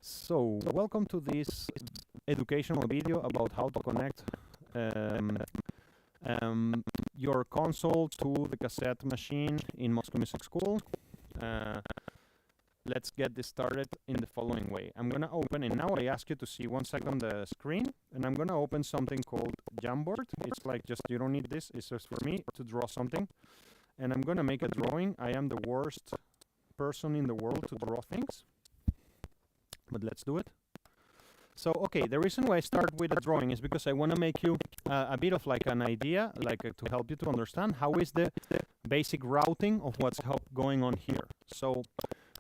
So, welcome to this educational video about how to connect your console to the cassette machine in Moscow Music School. Let's get this started in the following way. I'm gonna open, and now I ask you to see 1 second the screen, and I'm gonna open something called Jamboard. It's like just, you don't need this, it's just for me to draw something. And I'm gonna make a drawing. I am the worst person in the world to draw things, but let's do it. So, okay, the reason why I start with a drawing is because I want to make you a bit of like an idea, like to help you to understand how is the basic routing of what's going on here. So,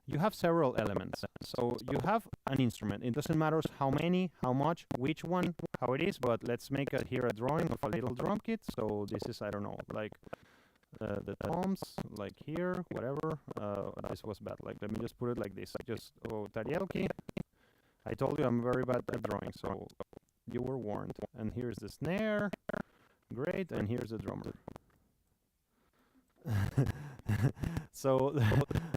you have several elements. So, you have an instrument. It doesn't matter how many, how much, which one, how it is, but let's make here a drawing of a little drum kit. So, this is, I don't know, like the toms, like here, whatever. This was bad. Like, let me just put it like this. Just, Tarielki. I told you I'm very bad at drawing, so you were warned. And here's the snare. Great. And here's the drummer. So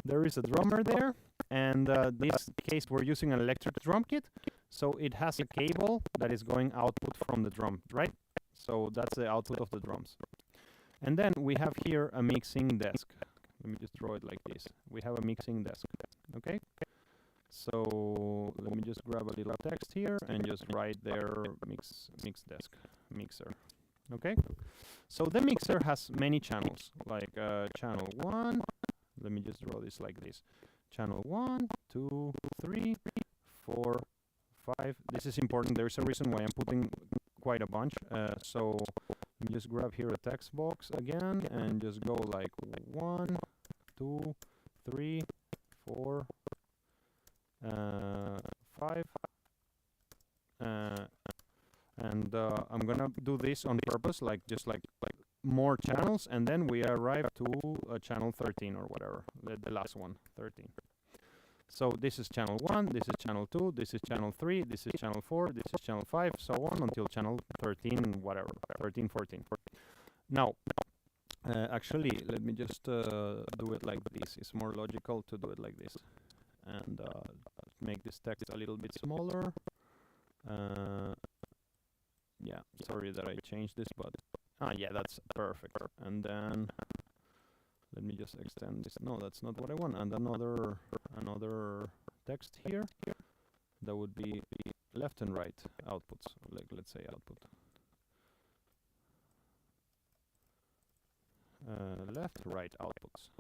there is a drummer there. And this case, we're using an electric drum kit. So it has a cable that is going output from the drum, right? So that's the output of the drums. And then we have here a mixing desk. Let me just draw it like this. We have a mixing desk, okay? So let me just grab a little text here and just write there mix desk, mixer, okay? So the mixer has many channels, like channel 1, let me just draw this like this. Channel 1, 2, 3, 4, 5. This is important. There's a reason why I'm putting quite a bunch. So let me just grab here a text box again and just go like 1, 2, 3, 4, 5. And I'm gonna do this on purpose, like just like more channels, and then we arrive to channel 13 or whatever, the last one, 13. So this is channel 1, this is channel 2, this is channel 3, this is channel 4, this is channel 5, so on until channel 13, whatever, 13, 14. Now, actually, let me just do it like this. It's more logical to do it like this. And make this text a little bit smaller. Yeah, sorry that I changed this, but yeah, that's perfect. And then let me just extend this. No, that's not what I want. And another text here. That would be left and right outputs. Like, let's say output. Left, right outputs.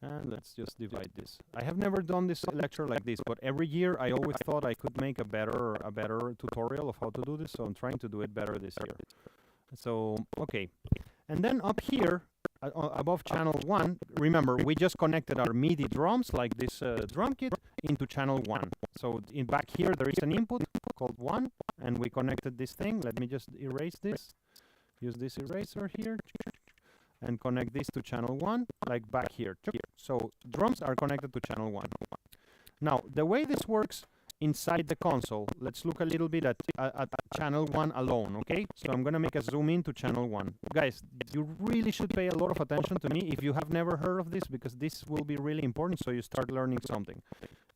And let's just divide this. I have never done this lecture like this, but every year I always thought I could make a better tutorial of how to do this, so I'm trying to do it better this year. So, okay. And then up here, above channel 1, remember, we just connected our MIDI drums, like this drum kit, into channel 1. So, back here, there is an input called 1, and we connected this thing. Let me just erase this. Use this eraser here. And connect this to channel 1, like back here. So drums are connected to channel 1. Now, the way this works inside the console, let's look a little bit at channel 1 alone, okay? So I'm going to make a zoom in to channel 1. Guys, you really should pay a lot of attention to me if you have never heard of this, because this will be really important so you start learning something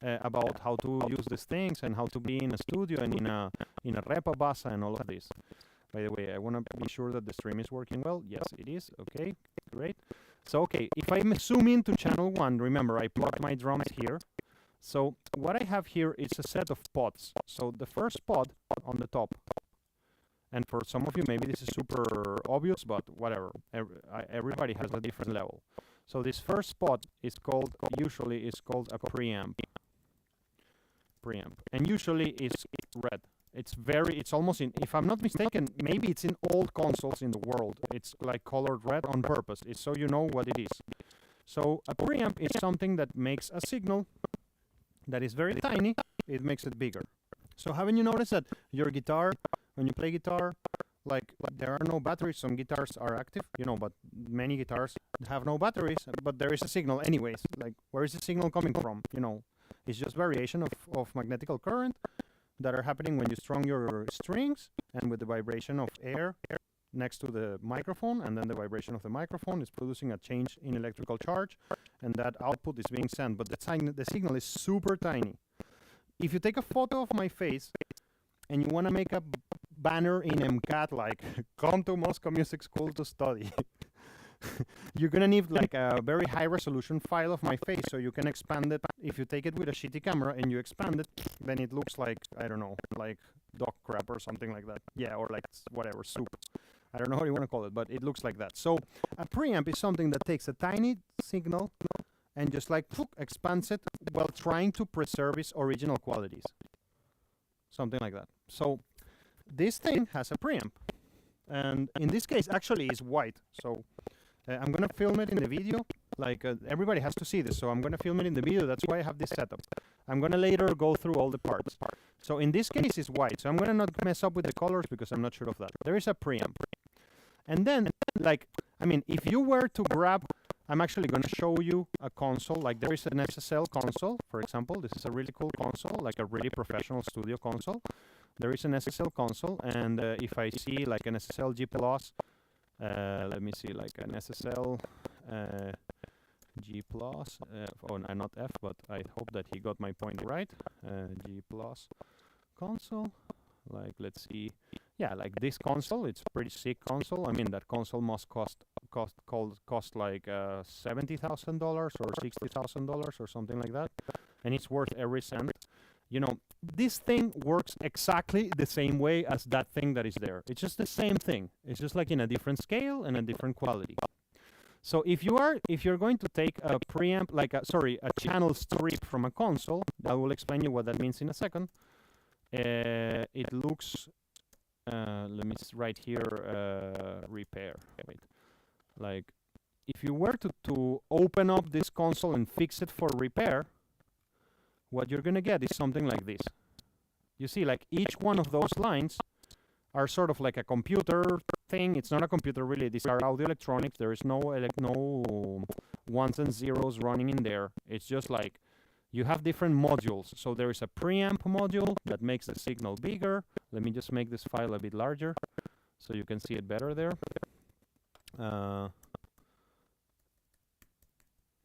about how to use these things and how to be in a studio and in a repa bassa and all of this. By the way, I want to be sure that the stream is working well. Yes, it is. Okay, great. So, okay, if I zoom into channel 1, remember, I plot my drums here. So, what I have here is a set of pods. So, the first pod on the top, and for some of you, maybe this is super obvious, but whatever. Everybody has a different level. So, this first pod is usually called a preamp. And usually it's red. It's almost if I'm not mistaken, maybe it's in all consoles in the world. It's like colored red on purpose. It's so you know what it is. So a preamp is something that makes a signal that is very tiny. It makes it bigger. So haven't you noticed that your guitar, when you play guitar, like there are no batteries. Some guitars are active, but many guitars have no batteries, but there is a signal anyways. Like, where is the signal coming from? It's just variation of magnetical current that are happening when you strum your strings, and with the vibration of air next to the microphone, and then the vibration of the microphone is producing a change in electrical charge, and that output is being sent. But the signal is super tiny. If you take a photo of my face and you want to make a banner in MCAT like come to Moscow Music School to study, you're gonna need like a very high resolution file of my face, so you can expand it. If you take it with a shitty camera and you expand it, then it looks like, I don't know, like dog crap or something like that. Yeah, or like whatever, soup. I don't know how you want to call it, but it looks like that. So a preamp is something that takes a tiny signal and just like expands it while trying to preserve its original qualities. Something like that. So this thing has a preamp. And in this case, actually, it's white. So I'm going to film it in the video. Like, everybody has to see this, so I'm going to film it in the video. That's why I have this setup. I'm going to later go through all the parts. So in this case, it's white. So I'm going to not mess up with the colors because I'm not sure of that. There is a preamp. And then, like, I mean, if you were to grab, I'm actually going to show you a console. Like, there is an SSL console, for example. This is a really cool console, like a really professional studio console. There is an SSL console, and if I see like an SSL G+, let me see, like an SSL G+, oh, not F, but I hope that he got my point right. G+ console, like, let's see, yeah, like this console, it's a pretty sick console. I mean, that console must cost like $70,000 or $60,000 or something like that, and it's worth every cent. You know, this thing works exactly the same way as that thing that is there. It's just the same thing. It's just like in a different scale and a different quality. So if you're going to take a preamp, like a channel strip from a console, I will explain you what that means in a second. It looks, let me write here, repair. Wait, like if you were to open up this console and fix it for repair, what you're gonna get is something like this. You see, like each one of those lines are sort of like a computer thing. It's not a computer really. These are audio electronics. There is no ones and zeros running in there. It's just like you have different modules. So there is a preamp module that makes the signal bigger. Let me just make this file a bit larger so you can see it better there.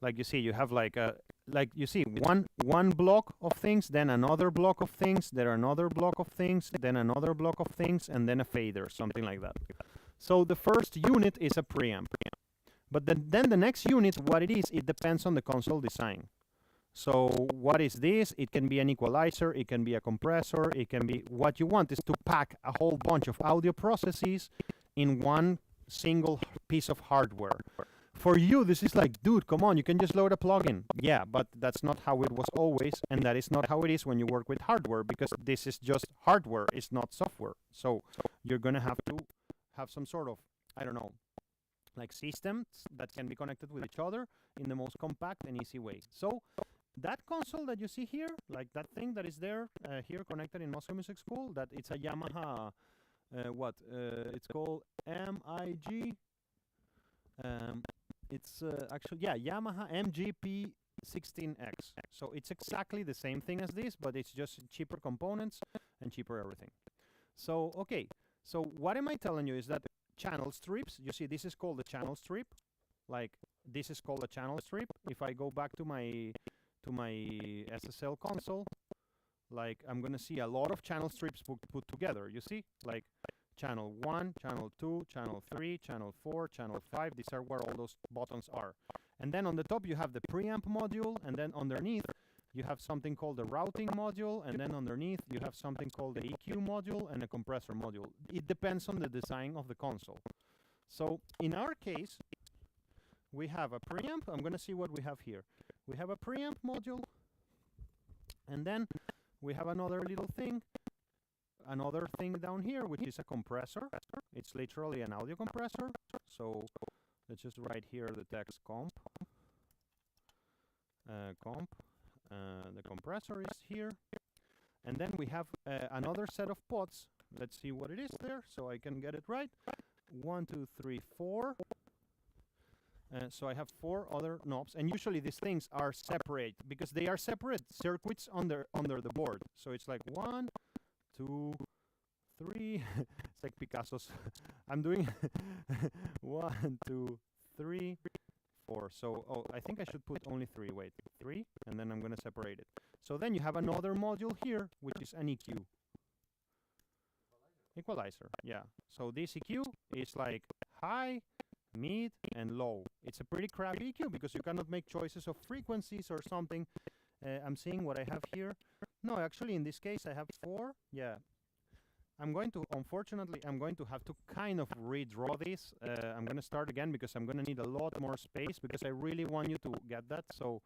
Like you see, you have like you see one block of things, then another block of things, then another block of things, then another block of things, and then a fader, something like that. So the first unit is a preamp. But then the next unit, what it is, it depends on the console design. So what is this? It can be an equalizer, it can be a compressor, it can be, what you want is to pack a whole bunch of audio processes in one single piece of hardware. For you, this is like, dude, come on, you can just load a plugin. Yeah, but that's not how it was always, and that is not how it is when you work with hardware, because this is just hardware, it's not software. So you're going to have to have some sort of, I don't know, like systems that can be connected with each other in the most compact and easy way. So that console that you see here, like that thing that is there here connected in Moscow Music School, that it's a Yamaha, it's called MIG. It's actually, yeah, Yamaha MGP16X. So it's exactly the same thing as this, but it's just cheaper components and cheaper everything. So, okay. So what am I telling you is that channel strips, you see, this is called a channel strip. Like, this is called a channel strip. If I go back to my SSL console, like, I'm going to see a lot of channel strips put together. You see? Like, channel 1, channel 2, channel 3, channel 4, channel 5. These are where all those buttons are. And then on the top you have the preamp module, and then underneath you have something called the routing module, and then underneath you have something called the EQ module and a compressor module. It depends on the design of the console. So in our case, we have a preamp. I'm going to see what we have here. We have a preamp module, and then we have another little thing. Another thing down here, which is a compressor. It's literally an audio compressor. So let's just write here the text comp. The compressor is here. And then we have another set of pots. Let's see what it is there so I can get it right. 1, 2, 3, 4. So I have 4 other knobs, and usually these things are separate because they are separate circuits under the board. So it's like 1, 2, 3. like Picasso's. I'm doing 1, 2, 3, 4. So, oh, I think I should put only 3. Wait, 3, and then I'm going to separate it. So then you have another module here, which is an EQ. Equalizer, yeah. So this EQ is like high, mid, and low. It's a pretty crappy EQ because you cannot make choices of frequencies or something. I'm seeing what I have here. No, actually, in this case, I have 4. Yeah. Unfortunately, I'm going to have to kind of redraw this. I'm going to start again because I'm going to need a lot more space because I really want you to get that. So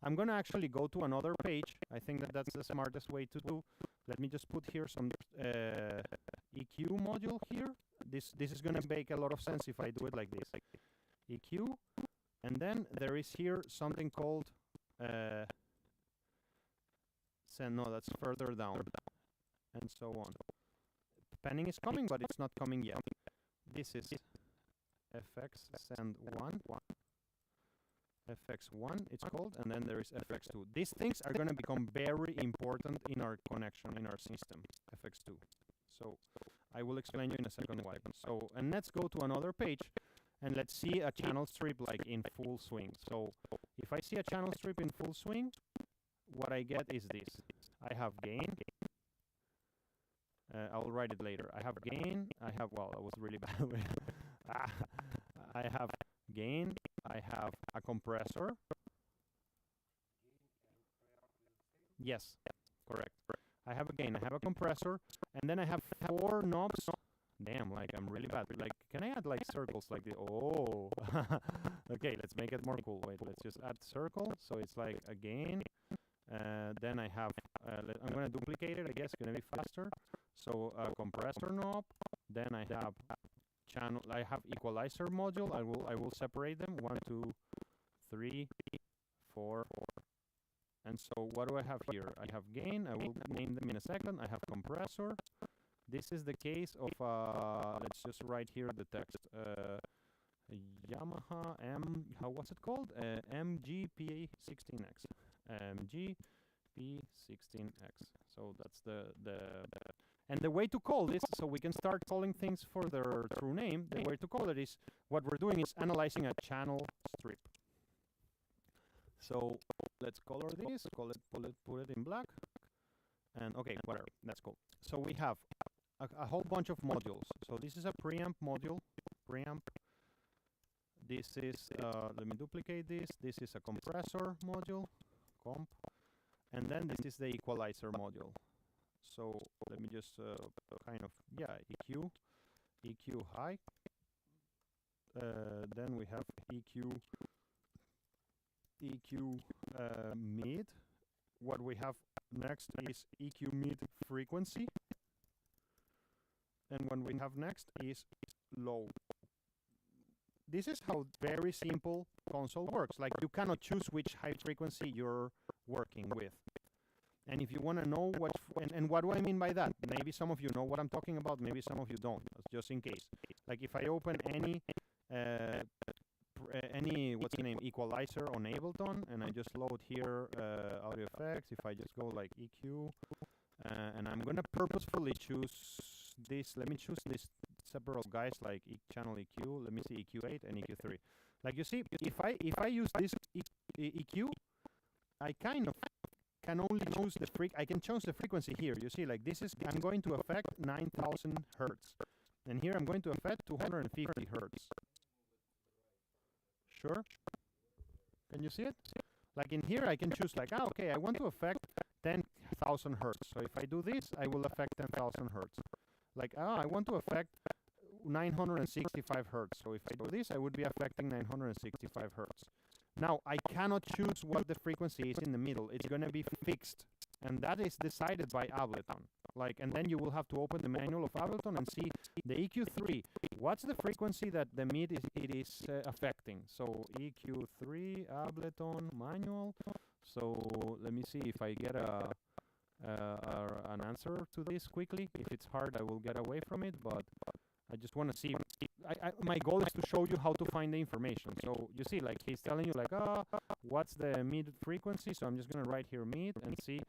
I'm going to actually go to another page. I think that that's the smartest way to do. Let me just put here some EQ module here. This is going to make a lot of sense if I do it like this. EQ, and then there is here something called no, that's further down, and so on. Penning is coming, but it's not coming yet. This is FX send 1. FX1 it's called, and then there is FX2. These things are going to become very important in our connection, in our system, FX2. So I will explain you in a second why. So, and let's go to another page, and let's see a channel strip like in full swing. So if I see a channel strip in full swing, what I get is this. I have gain. I'll write it later. I have gain. I have, well, that was really bad. I have gain. I have a compressor. Yes, correct. I have a gain. I have a compressor. And then I have 4 knobs. Damn, like I'm really bad. Like, can I add like circles like the? Oh, okay. Let's make it more cool. Wait, let's just add circle. So it's like a gain. Then I have. I'm gonna duplicate it. I guess it's gonna be faster. So compressor knob. Then I have channel. I have equalizer module. I will separate them. 1, 2, 3, 4. And so what do I have here? I have gain. I will name them in a second. I have compressor. This is the case of, let's just write here the text, Yamaha what's it called? MGP16X. MGP16X. So that's and the way to call this, so we can start calling things for their true name, the way to call it is, what we're doing is analyzing a channel strip. So let's color this, put it in black, and okay, whatever, that's cool. So we have a whole bunch of modules. So this is a preamp module, preamp. This is, let me duplicate this. This is a compressor module, comp. And then this is the equalizer module. So let me just kind of, yeah, EQ high. Then we have EQ mid. What we have next is EQ mid frequency. And what we have next is low. This is how very simple console works. Like, you cannot choose which high frequency you're working with. And if you want to know and what do I mean by that? Maybe some of you know what I'm talking about, maybe some of you don't, just in case. Like, if I open any what's the name, equalizer on Ableton, and I just load here audio effects, if I just go like EQ, and I'm gonna purposefully choose this. Let me choose these several guys like channel EQ. Let me see, EQ8 and EQ3. Like, you see, if I use this EQ, I kind of can only choose I can choose the frequency here. You see, like, this is, I'm going to affect 9,000 hertz, and here I'm going to affect 250 hertz. Sure. Can you see it? Like, in here I can choose like, okay, I want to affect 10,000 hertz. So if I do this, I will affect 10,000 hertz. Like, I want to affect 965 hertz. So if I do this, I would be affecting 965 hertz. Now, I cannot choose what the frequency is in the middle. It's going to be fixed. And that is decided by Ableton. Like, and then you will have to open the manual of Ableton and see the EQ3. What's the frequency that the mid is affecting? So EQ3 Ableton manual. So let me see if I get an answer to this quickly. If it's hard, I will get away from it. But I just want to see. My goal is to show you how to find the information. So you see, like, he's telling you like, what's the mid frequency? So I'm just gonna write here mid and see,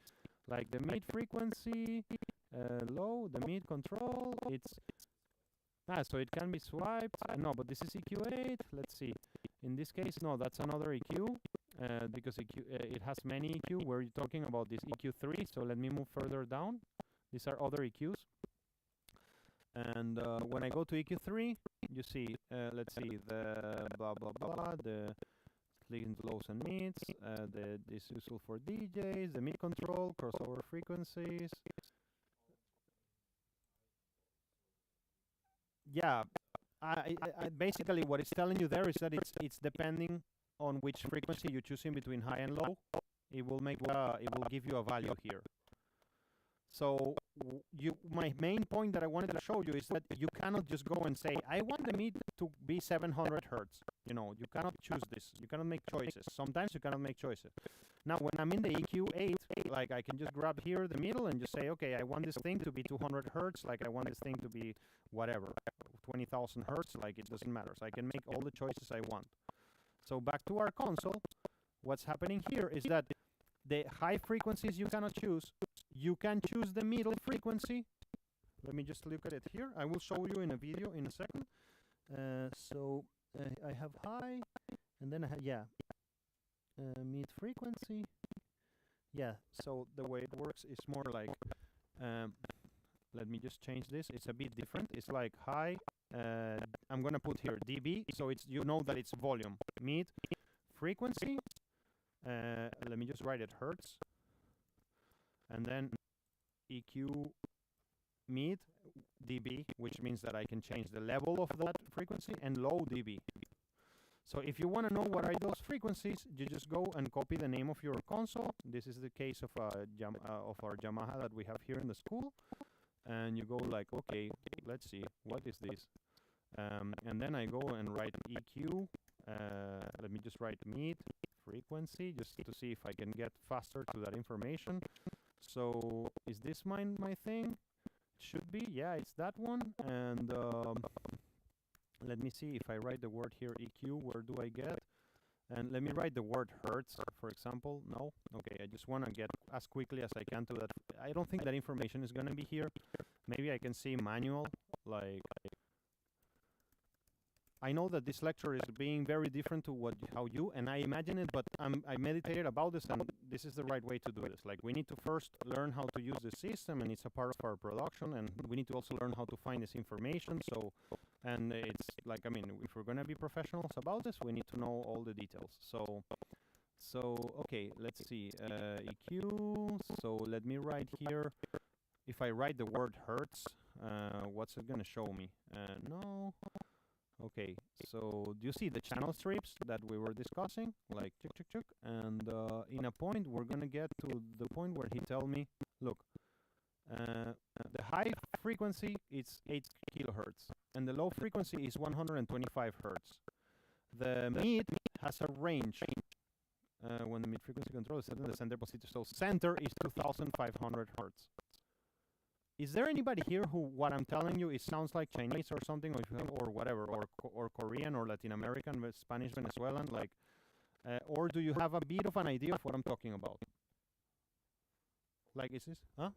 like, the mid frequency, low, the mid control, it's So it can be swiped. No, but this is EQ8. Let's see. In this case, no, that's another EQ because it has many EQ. We're talking about this EQ3. So let me move further down. These are other EQs. And when I go to EQ3, you see, let's see, the blah, blah, blah, the clicking lows and mids, this is useful for DJs, the mid control, crossover frequencies. Yeah, basically what it's telling you there is that it's depending on which frequency you choose in between high and low. It will give you a value here. So my main point that I wanted to show you is that you cannot just go and say, I want the mid to be 700 hertz. You know, you cannot choose this. You cannot make choices. Sometimes you cannot make choices. Now, when I'm in the EQ8, like I can just grab here the middle and just say, okay, I want this thing to be 200 hertz. Like I want this thing to be whatever, 20,000 hertz. Like it doesn't matter. So I can make all the choices I want. So back to our console, what's happening here is that the high frequencies you cannot choose. You can choose the middle frequency. Let me just look at it here. I will show you in a video in a second. I have high, and then I have, mid frequency. Yeah, so the way it works is more like, let me just change this. It's a bit different. It's like high, I'm going to put here dB, so it's, you know that it's volume. Mid frequency, let me just write it hertz. And then EQ mid dB, which means that I can change the level of that frequency, and low dB. So if you want to know what are those frequencies, you just go and copy the name of your console. This is the case of our Yamaha that we have here in the school. And you go like, okay, let's see, what is this? And then I go and write EQ. Let me just write mid frequency, just to see if I can get faster to that information. So is this my thing? Should be, yeah, it's that one. And let me see if I write the word here EQ, where do I get? And let me write the word hertz, for example. No? Okay, I just want to get as quickly as I can to that. I don't think that information is going to be here. Maybe I can see manual, like... I know that this lecture is being very different to how you and I imagine it, but I meditated about this, and this is the right way to do this. Like, we need to first learn how to use the system, and it's a part of our production, and we need to also learn how to find this information. So, and it's like, I mean, if we're going to be professionals about this, we need to know all the details. So okay, let's see, EQ. So let me write here. If I write the word hertz, what's it going to show me? No. Okay, so do you see the channel strips that we were discussing? Like, chuk. And in a point, we're going to get to the point where he tell me, look, the high frequency is 8 kilohertz, and the low frequency is 125 hertz. The mid has a range. When the mid frequency control is set in the center position, so center is 2,500 hertz. Is there anybody here who what I'm telling you, it sounds like Chinese or something, or whatever, or Korean or Latin American, Spanish, Venezuelan, like, or do you have a bit of an idea of what I'm talking about? Like, is this, huh?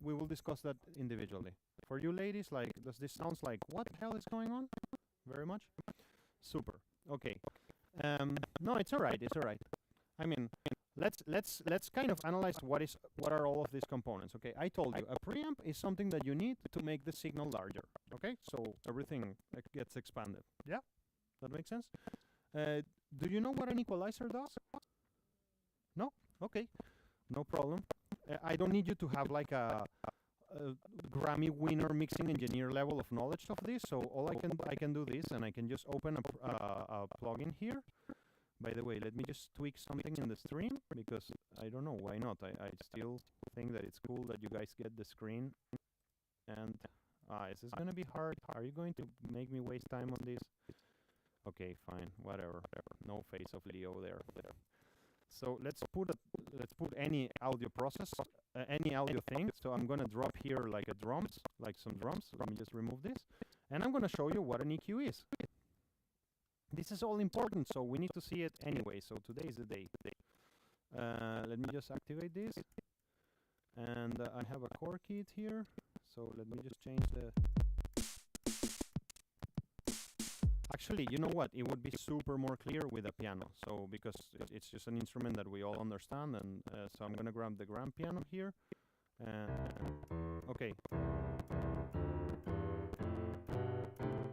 We will discuss that individually. For you ladies, like, does this sounds like, what the hell is going on? Very much? Super. Okay. No, it's all right. It's all right. I mean, let's kind of analyze what are all of these components. Okay, I told you a preamp is something that you need to make the signal larger. Okay, so everything gets expanded. Yeah, that makes sense. Do you know what an equalizer does? No? Okay, no problem. I don't need you to have like a Grammy winner mixing engineer level of knowledge of this. So all I can do this, and I can just open a plugin here. By the way, let me just tweak something in the stream, because I don't know, why not? I still think that it's cool that you guys get the screen. And, is this going to be hard? Are you going to make me waste time on this? Okay, fine, whatever. No face of Leo there. So let's put any audio process, any audio thing. So I'm going to drop here like some drums. Let me just remove this. And I'm going to show you what an EQ is. This is all important, so we need to see it anyway. So today is the day. Let me just activate this. And I have a core kit here, so let me just change the... Actually, you know what? It would be super more clear with a piano, so because it's just an instrument that we all understand, and so I'm gonna grab the grand piano here. Okay.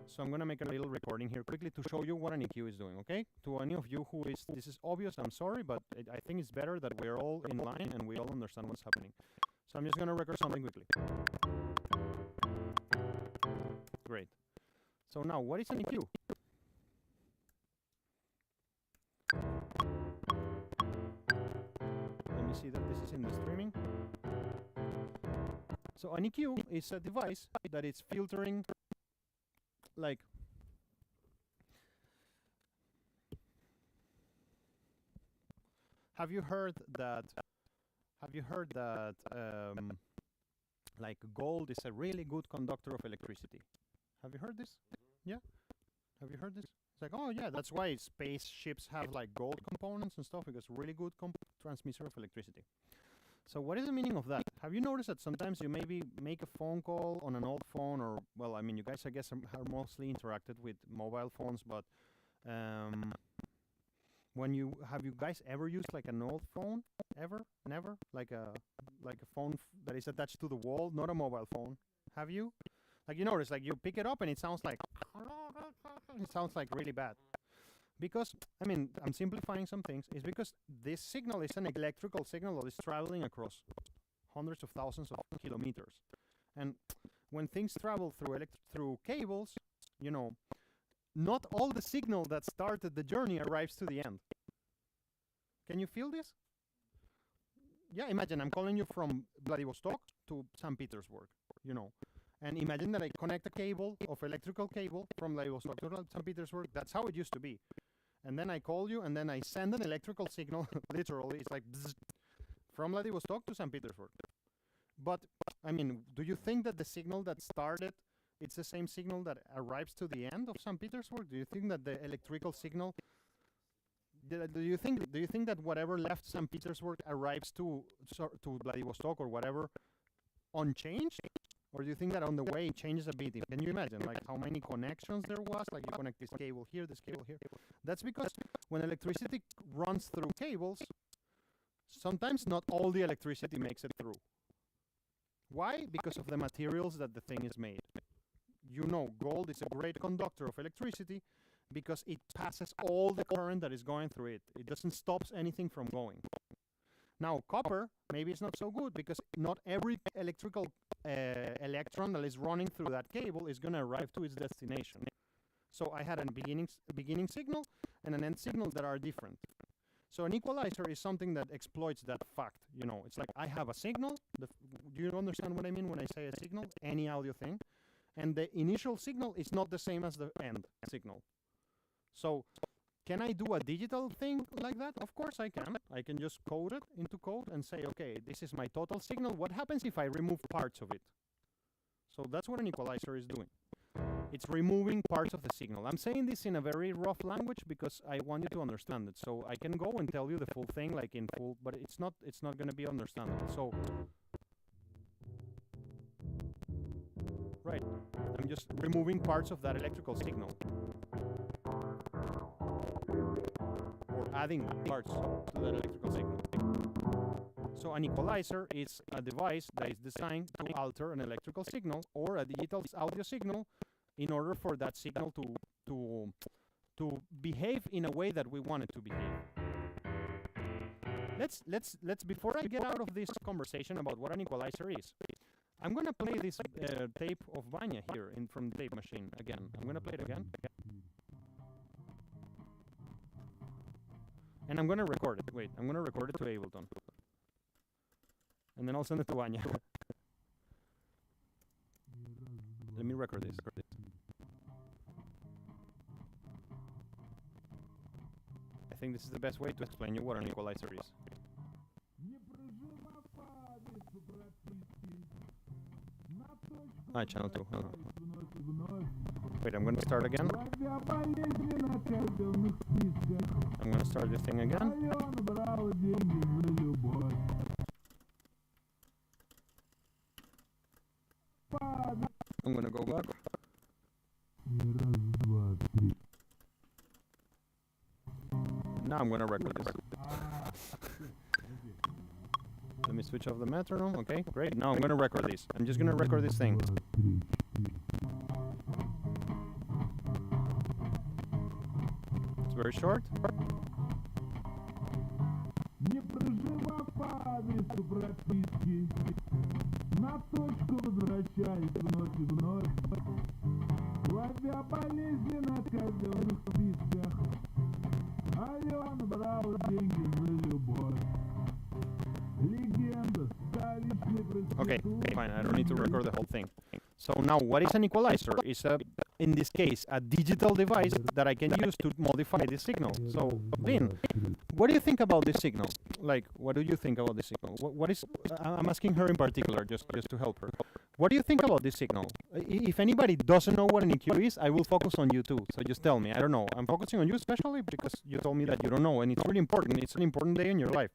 So I'm gonna make a little recording here quickly to show you what an EQ is doing, okay? To any of you who is, this is obvious, I'm sorry, but I think it's better that we're all in line and we all understand what's happening. So I'm just gonna record something quickly. Great. So now, what is an EQ? Let me see that this is in the streaming. So an EQ is a device that is filtering, like, have you heard that like gold is a really good conductor of electricity? Have you heard this? Yeah? Have you heard this? It's like, oh yeah, that's why spaceships have like gold components and stuff, because really good transmitter of electricity. So what is the meaning of that? Have you noticed that sometimes you maybe make a phone call on an old phone, or, well, I mean, you guys, I guess, are mostly interacted with mobile phones, but have you guys ever used like an old phone? Ever? Never? Like a phone that is attached to the wall, not a mobile phone. Have you? Like, you notice, like, you pick it up and it sounds like really bad. Because, I mean, I'm simplifying some things. It's because this signal is an electrical signal that is traveling across hundreds of thousands of kilometers. And when things travel through cables, you know, not all the signal that started the journey arrives to the end. Can you feel this? Yeah, imagine I'm calling you from Vladivostok to St. Petersburg, you know. And imagine that I connect a cable of electrical cable from Vladivostok to St. Petersburg. That's how it used to be. And then I call you, and then I send an electrical signal, literally, it's like bzzz, from Vladivostok to St. Petersburg. But, I mean, do you think that the signal that started, it's the same signal that arrives to the end of St. Petersburg? Do you think that the electrical signal, do you think that whatever left St. Petersburg arrives to Vladivostok or whatever unchanged? Or do you think that on the way it changes a bit? Can you imagine like how many connections there was? Like you connect this cable here, this cable here. That's because when electricity runs through cables, sometimes not all the electricity makes it through. Why? Because of the materials that the thing is made. You know, gold is a great conductor of electricity because it passes all the current that is going through it. It doesn't stop anything from going. Now, copper, maybe it's not so good because not every electrical electron that is running through that cable is going to arrive to its destination. So I had a beginning signal and an end signal that are different. So an equalizer is something that exploits that fact. You know, it's like I have a signal. Do you understand what I mean when I say a signal? Any audio thing. And the initial signal is not the same as the end signal. So can I do a digital thing like that? Of course I can. I can just code it into code and say, okay, this is my total signal. What happens if I remove parts of it? So that's what an equalizer is doing. It's removing parts of the signal. I'm saying this in a very rough language because I want you to understand it. So I can go and tell you the full thing, like in full, but it's not going to be understandable. So, right, I'm just removing parts of that electrical signal. Or adding parts to that electrical signal. So an equalizer is a device that is designed to alter an electrical signal or a digital audio signal in order for that signal to behave in a way that we want it to behave. Let's before I get out of this conversation about what an equalizer is, I'm gonna play this tape of Vanya here from the tape machine again. I'm gonna play it again. And I'm gonna record it. Wait, I'm gonna record it to Ableton. And then I'll send it to Vanya. Let me record this. I think this is the best way to explain you what an equalizer is. Channel 2. Wait, I'm gonna start again. I'm gonna start this thing again. I'm gonna go back. Now I'm gonna record this. Let me switch off the metronome. Okay, great. Now I'm gonna record this. I'm just gonna record this thing. It's very short. Не проживав по адресу прописки, на точку возвращаюсь вновь и вновь, ловя болезни на казенных списках, Ален брал деньги за любовь. Легенда, столичный проститут. Okay, fine. I don't need to record the whole thing. So now, what is an equalizer? It's in this case, a digital device that I can use to modify the signal. So, Lynn, what do you think about this signal? Like, what do you think about this signal? What is? I'm asking her in particular, just to help her. What do you think about this signal? If anybody doesn't know what an EQ is, I will focus on you too. So just tell me. I don't know. I'm focusing on you especially because you told me that you don't know, and it's really important. It's an important day in your life.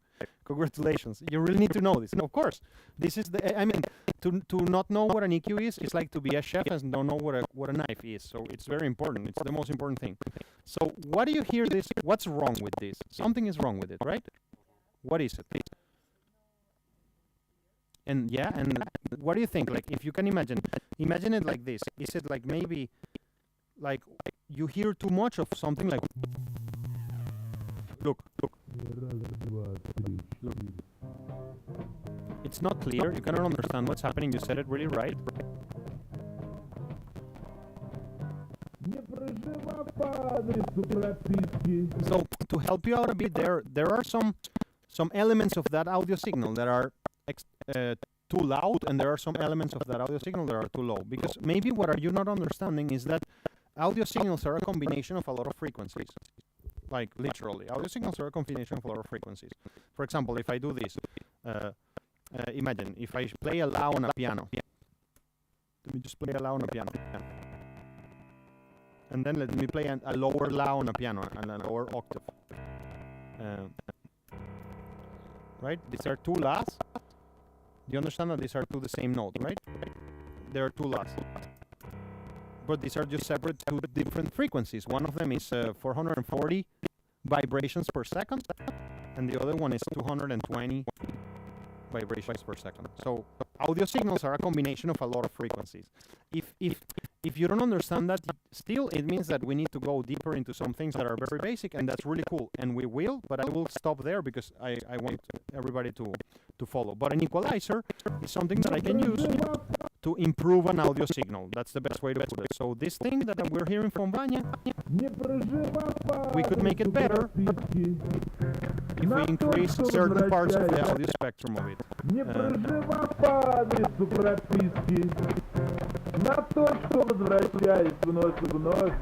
Congratulations. You really need to know this. Of course, this is the. I mean, to not know what an EQ is like to be a chef and don't know what a knife is. So it's very important. It's the most important thing. So what do you hear this? What's wrong with this? Something is wrong with it, right? What is it? And yeah, and what do you think? Like, if you can imagine it like this. Is it like maybe, like you hear too much of something like? Look. It's not clear. You cannot understand what's happening. You said it really right. So to help you out a bit, there are some elements of that audio signal that are too loud, and there are some elements of that audio signal that are too low. Because maybe what are you not understanding is that audio signals are a combination of a lot of frequencies. Like literally, audio signals are a combination of a lot of frequencies. For example, if I do this, imagine if I play a La on a piano. Let me just play a La on a piano. Yeah. And then let me play a lower La on a piano, and a lower octave. Right? These are two La's. Do you understand that these are two the same note, right? There are two La's. But these are just separate two different frequencies. One of them is 440 vibrations per second, and the other one is 220 vibrations per second. So audio signals are a combination of a lot of frequencies. If you don't understand that, still it means that we need to go deeper into some things that are very basic, and that's really cool. And we will, but I will stop there because I want everybody to follow. But an equalizer is something that I can use to improve an audio signal. That's the best way to put it. So this thing that we're hearing from Vanya, we could make it better if we increase certain parts of the audio spectrum of it. На точку возвращаюсь вновь и вновь,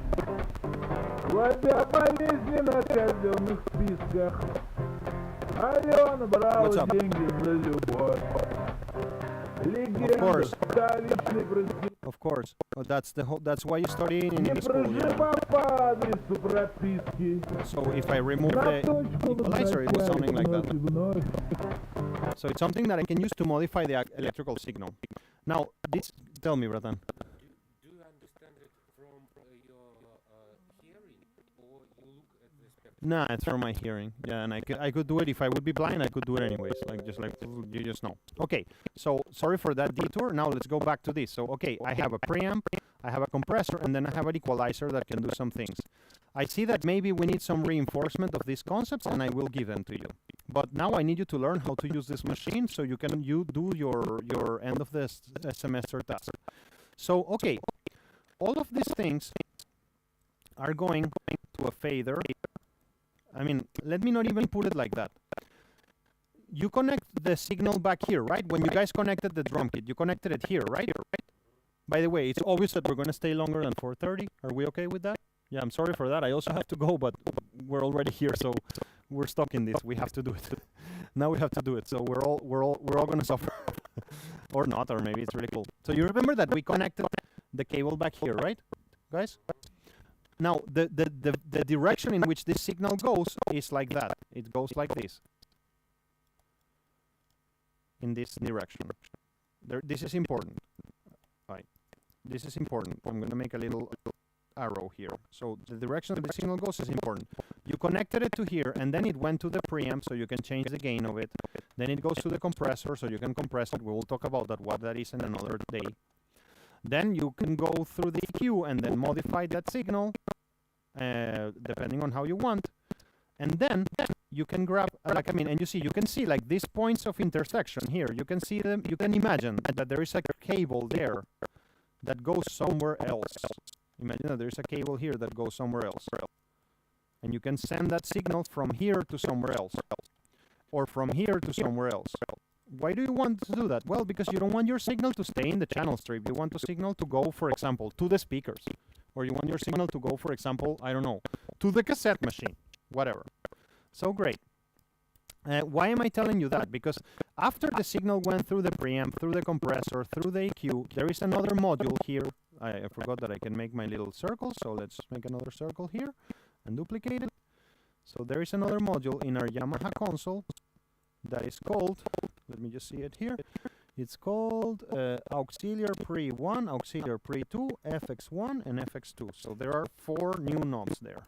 ловя болезни на казенных списках. Ален брал деньги за любовь. Легенда, столичный проститут. Of course. That's why you study in school. Yeah. So if I remove the equalizer, it was something like that. So it's something that I can use to modify the electrical signal. Now, tell me, Ratan. Do you understand it from your hearing, or you look at the spectrum? Nah, it's from my hearing. Yeah, and I could do it if I would be blind. I could do it anyways. Like you just know. Okay. So sorry for that detour. Now let's go back to this. So okay, I have a preamp, I have a compressor, and then I have an equalizer that can do some things. I see that maybe we need some reinforcement of these concepts, and I will give them to you. But now I need you to learn how to use this machine so you can do your end of the semester task. So okay, all of these things are going to a fader. I mean, let me not even put it like that. You connect the signal back here, right? When you guys connected the drum kit, you connected it here, right? By the way, it's obvious that we're going to stay longer than 4:30. Are we okay with that? Yeah, I'm sorry for that. I also have to go, but we're already here, so we're stuck in this. We have to do it. Now we have to do it. So we're all going to suffer, or not, or maybe it's really cool. So you remember that we connected the cable back here, right, guys? Now the direction in which this signal goes is like that. It goes like this. In this direction. This is important. Right. this is important. I'm going to make a little arrow here. So the direction that the signal goes is important. You connected it to here, and then it went to the preamp, so you can change the gain of it. Then it goes to the compressor, so you can compress it. We will talk about that, what that is in another day. Then you can go through the EQ and then modify that signal, depending on how you want. And then you can grab, and you can see like these points of intersection here. You can see them. You can imagine that there is a cable there that goes somewhere else. Imagine that there's a cable here that goes somewhere else. And you can send that signal from here to somewhere else. Or from here to somewhere else. Why do you want to do that? Well, because you don't want your signal to stay in the channel strip. You want the signal to go, for example, to the speakers. Or you want your signal to go, for example, I don't know, to the cassette machine. Whatever. So great. Why am I telling you that? Because after the signal went through the preamp, through the compressor, through the EQ, there is another module here. I forgot that I can make my little circle, so let's make another circle here and duplicate it. So there is another module in our Yamaha console that is called, let me just see it here, it's called Auxiliar Pre 1, Auxiliar Pre 2, FX1, and FX2. So there are 4 new knobs there.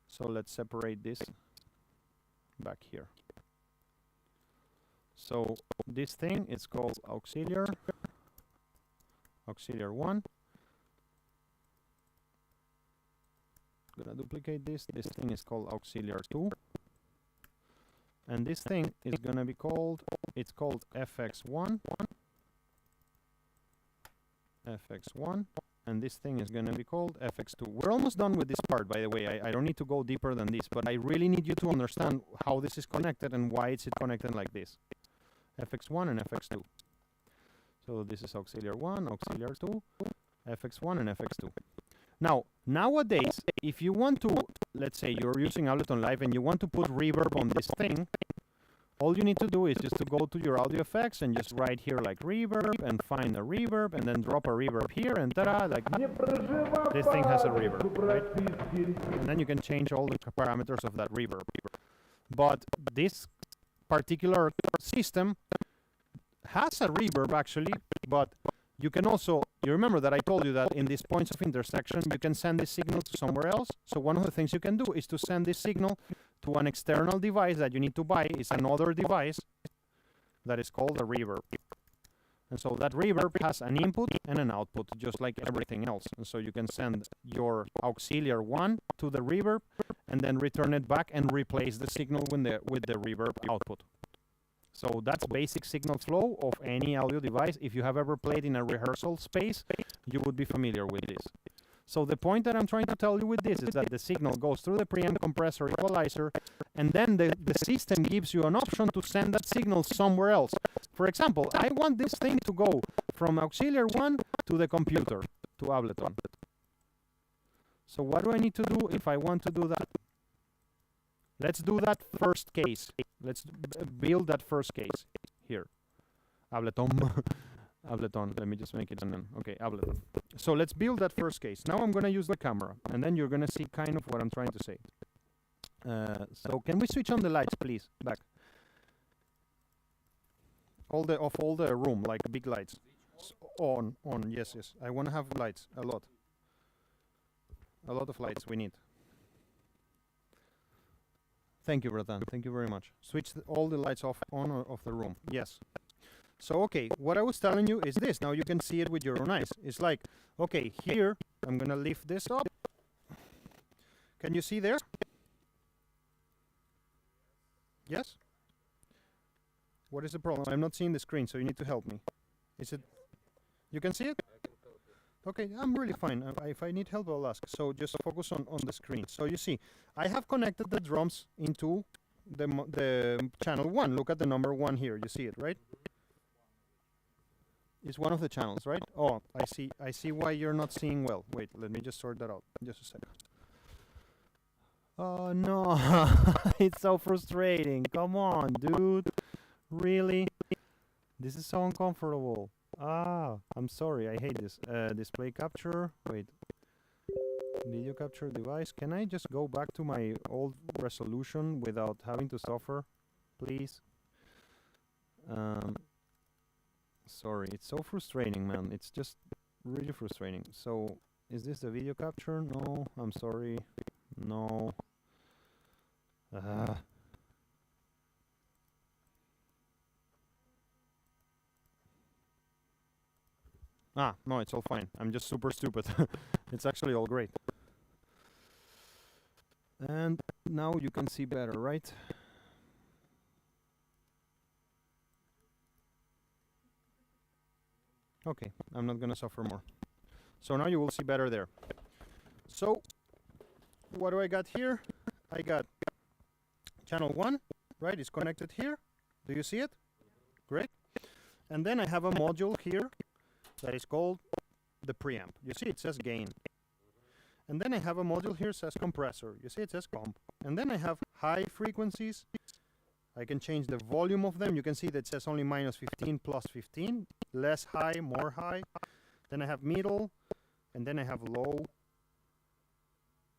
So let's separate this back here. So this thing is called Auxiliar 1. I'm gonna duplicate this. This thing is called Auxiliar 2. And this thing is gonna be called, it's called FX1. FX1. And this thing is gonna be called FX2. We're almost done with this part, by the way. I don't need to go deeper than this, but I really need you to understand how this is connected and why it's connected like this. FX1 and FX2. So this is Auxiliar 1, Auxiliar 2, FX1 and FX2. Now, nowadays, if you want to, let's say you're using Ableton Live and you want to put reverb on this thing, all you need to do is just to go to your audio effects and just write here like reverb and find a reverb and then drop a reverb here and ta-da, like this thing has a reverb, right? And then you can change all the parameters of that reverb. But this particular system has a reverb actually, but you can also, you remember that I told you that in these points of intersection, you can send this signal to somewhere else. So one of the things you can do is to send this signal to an external device that you need to buy. It's another device that is called a reverb. And so that reverb has an input and an output, just like everything else. And so you can send your Auxiliar 1 to the reverb and then return it back and replace the signal with the reverb output. So that's basic signal flow of any audio device. If you have ever played in a rehearsal space, you would be familiar with this. So the point that I'm trying to tell you with this is that the signal goes through the preamp, compressor, equalizer, and then the system gives you an option to send that signal somewhere else. For example, I want this thing to go from Auxiliar 1 to the computer, to Ableton. So what do I need to do if I want to do that? Let's do that first case. Let's build that first case here. Ableton. Ableton. Let me just make it. Okay, Ableton. So let's build that first case. Now I'm going to use the camera, and then you're going to see kind of what I'm trying to say. So can we switch on the lights, please? Back. All the room, like big lights. On. Yes. I want to have lights, a lot. A lot of lights we need. Thank you, Ratan. Thank you very much. Switch all the lights off of the room. Yes. So, okay, what I was telling you is this. Now you can see it with your own eyes. It's like, okay, here, I'm going to lift this up. Can you see there? Yes? What is the problem? I'm not seeing the screen, so you need to help me. Is it... You can see it? Okay, I'm really fine. If I need help, I'll ask. So just focus on the screen. So you see, I have connected the drums into the channel 1. Look at the number 1 here. You see it, right? It's one of the channels, right? Oh, I see why you're not seeing well. Wait, let me just sort that out. Just a second. Oh, no. It's so frustrating. Come on, dude. Really? This is so uncomfortable. I'm sorry, I hate this. Display capture, wait. Video capture device. Can I just go back to my old resolution without having to suffer? Please. Sorry, it's so frustrating, man. It's just really frustrating. So, is this the video capture? No, I'm sorry. No. No, it's all fine. I'm just super stupid. It's actually all great. And now you can see better, right? Okay, I'm not gonna suffer more. So now you will see better there. So, what do I got here? I got channel 1, right? It's connected here. Do you see it? Great. And then I have a module here that is called the preamp. You see it says gain. And then I have a module here says compressor. You see it says comp. And then I have high frequencies. I can change the volume of them. You can see that it says only minus 15 plus 15. Less high, more high. Then I have middle. And then I have low.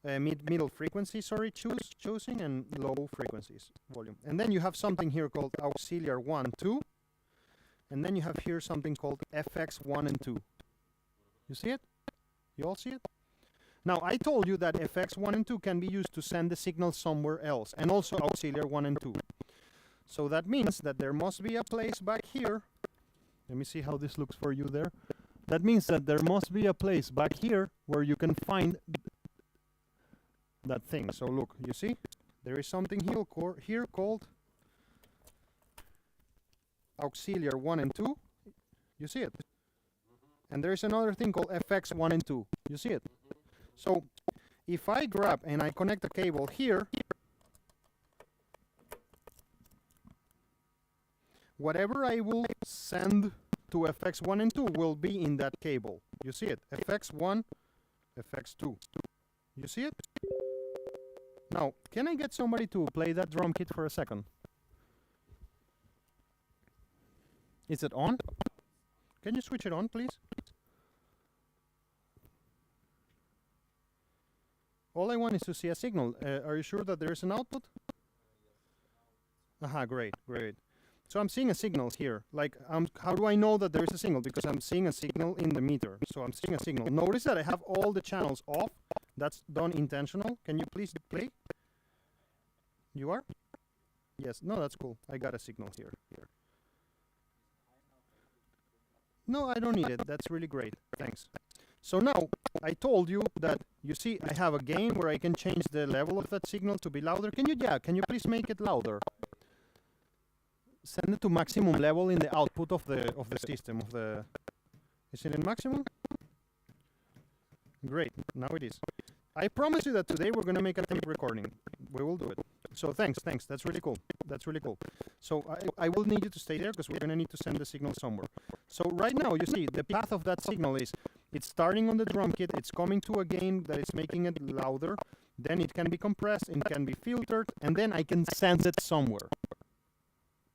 Middle frequency, sorry, choosing, and low frequencies volume. And then you have something here called auxiliary 1, 2. And then you have here something called FX 1 and 2. You see it? You all see it? Now, I told you that FX 1 and 2 can be used to send the signal somewhere else, and also auxiliary 1 and 2. So that means that there must be a place back here. Let me see how this looks for you there. That means that there must be a place back here where you can find that thing. So look, you see? There is something here called auxiliary 1 and 2. You see it? And there is another thing called FX 1 and 2. You see it? So if I grab and I connect a cable here, whatever I will send to FX 1 and 2 will be in that cable. You see it? FX 1, FX 2. You see it? Now, can I get somebody to play that drum kit for a second? Is it on? Can you switch it on, please? All I want is to see a signal. Are you sure that there is an output? Aha, great, great. So I'm seeing a signal here. Like, how do I know that there is a signal? Because I'm seeing a signal in the meter. So I'm seeing a signal. Notice that I have all the channels off. That's done intentional. Can you please play? You are? Yes. No, that's cool. I got a signal here. No, I don't need it. That's really great. Thanks. So now, I told you that, you see, I have a gain where I can change the level of that signal to be louder. Can you please make it louder? Send it to maximum level in the output of the system, is it in maximum? Great, now it is. I promise you that today we're gonna make a tape recording. We will do it. So thanks, that's really cool. That's really cool. So I will need you to stay there because we're gonna need to send the signal somewhere. So right now, you see, the path of that signal is, it's starting on the drum kit, it's coming to a gain that is making it louder, then it can be compressed, it can be filtered, and then I can send it somewhere.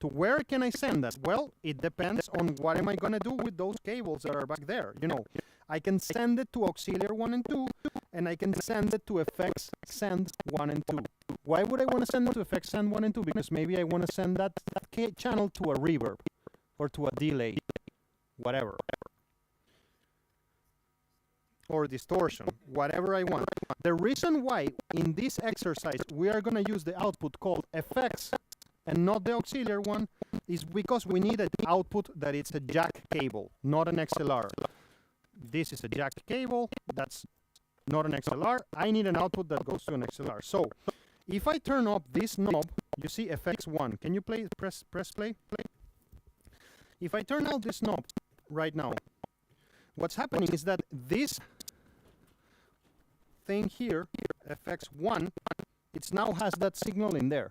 To where can I send that? Well, it depends on what am I gonna do with those cables that are back there. You know, I can send it to auxiliary 1 and 2, and I can send it to FX send 1 and 2. Why would I want to send it to FX send 1 and 2? Because maybe I want to send that channel to a reverb or to a delay, whatever. Or distortion, whatever I want. The reason why in this exercise we are going to use the output called FX and not the auxiliary one is because we need an output that it's a jack cable, not an XLR. This is a jack cable, that's not an XLR. I need an output that goes to an XLR. So if I turn up this knob, you see FX1. Can you press play? If I turn out this knob right now, what's happening is that this thing here, FX1, it now has that signal in there.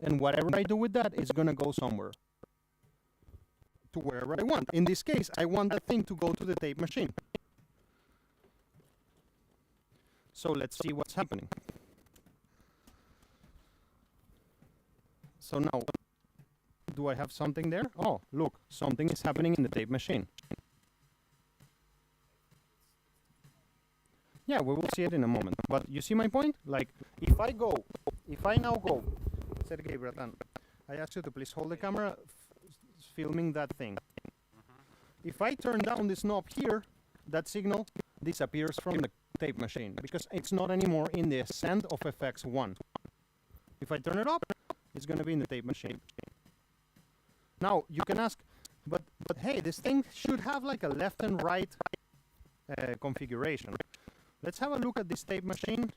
And whatever I do with that is going to go somewhere. To wherever I want. In this case, I want that thing to go to the tape machine. So let's see what's happening. So now, do I have something there? Oh, look, something is happening in the tape machine. Yeah, we will see it in a moment. But you see my point? Like, if I now go, Sergey Bratan, I ask you to please hold the camera filming that thing. if I turn down this knob here, that signal disappears from the tape machine because it's not anymore in the ascent of FX1. If I turn it up, it's going to be in the tape machine. Now, you can ask, but hey, this thing should have like a left and right configuration. Let's have a look at this tape machine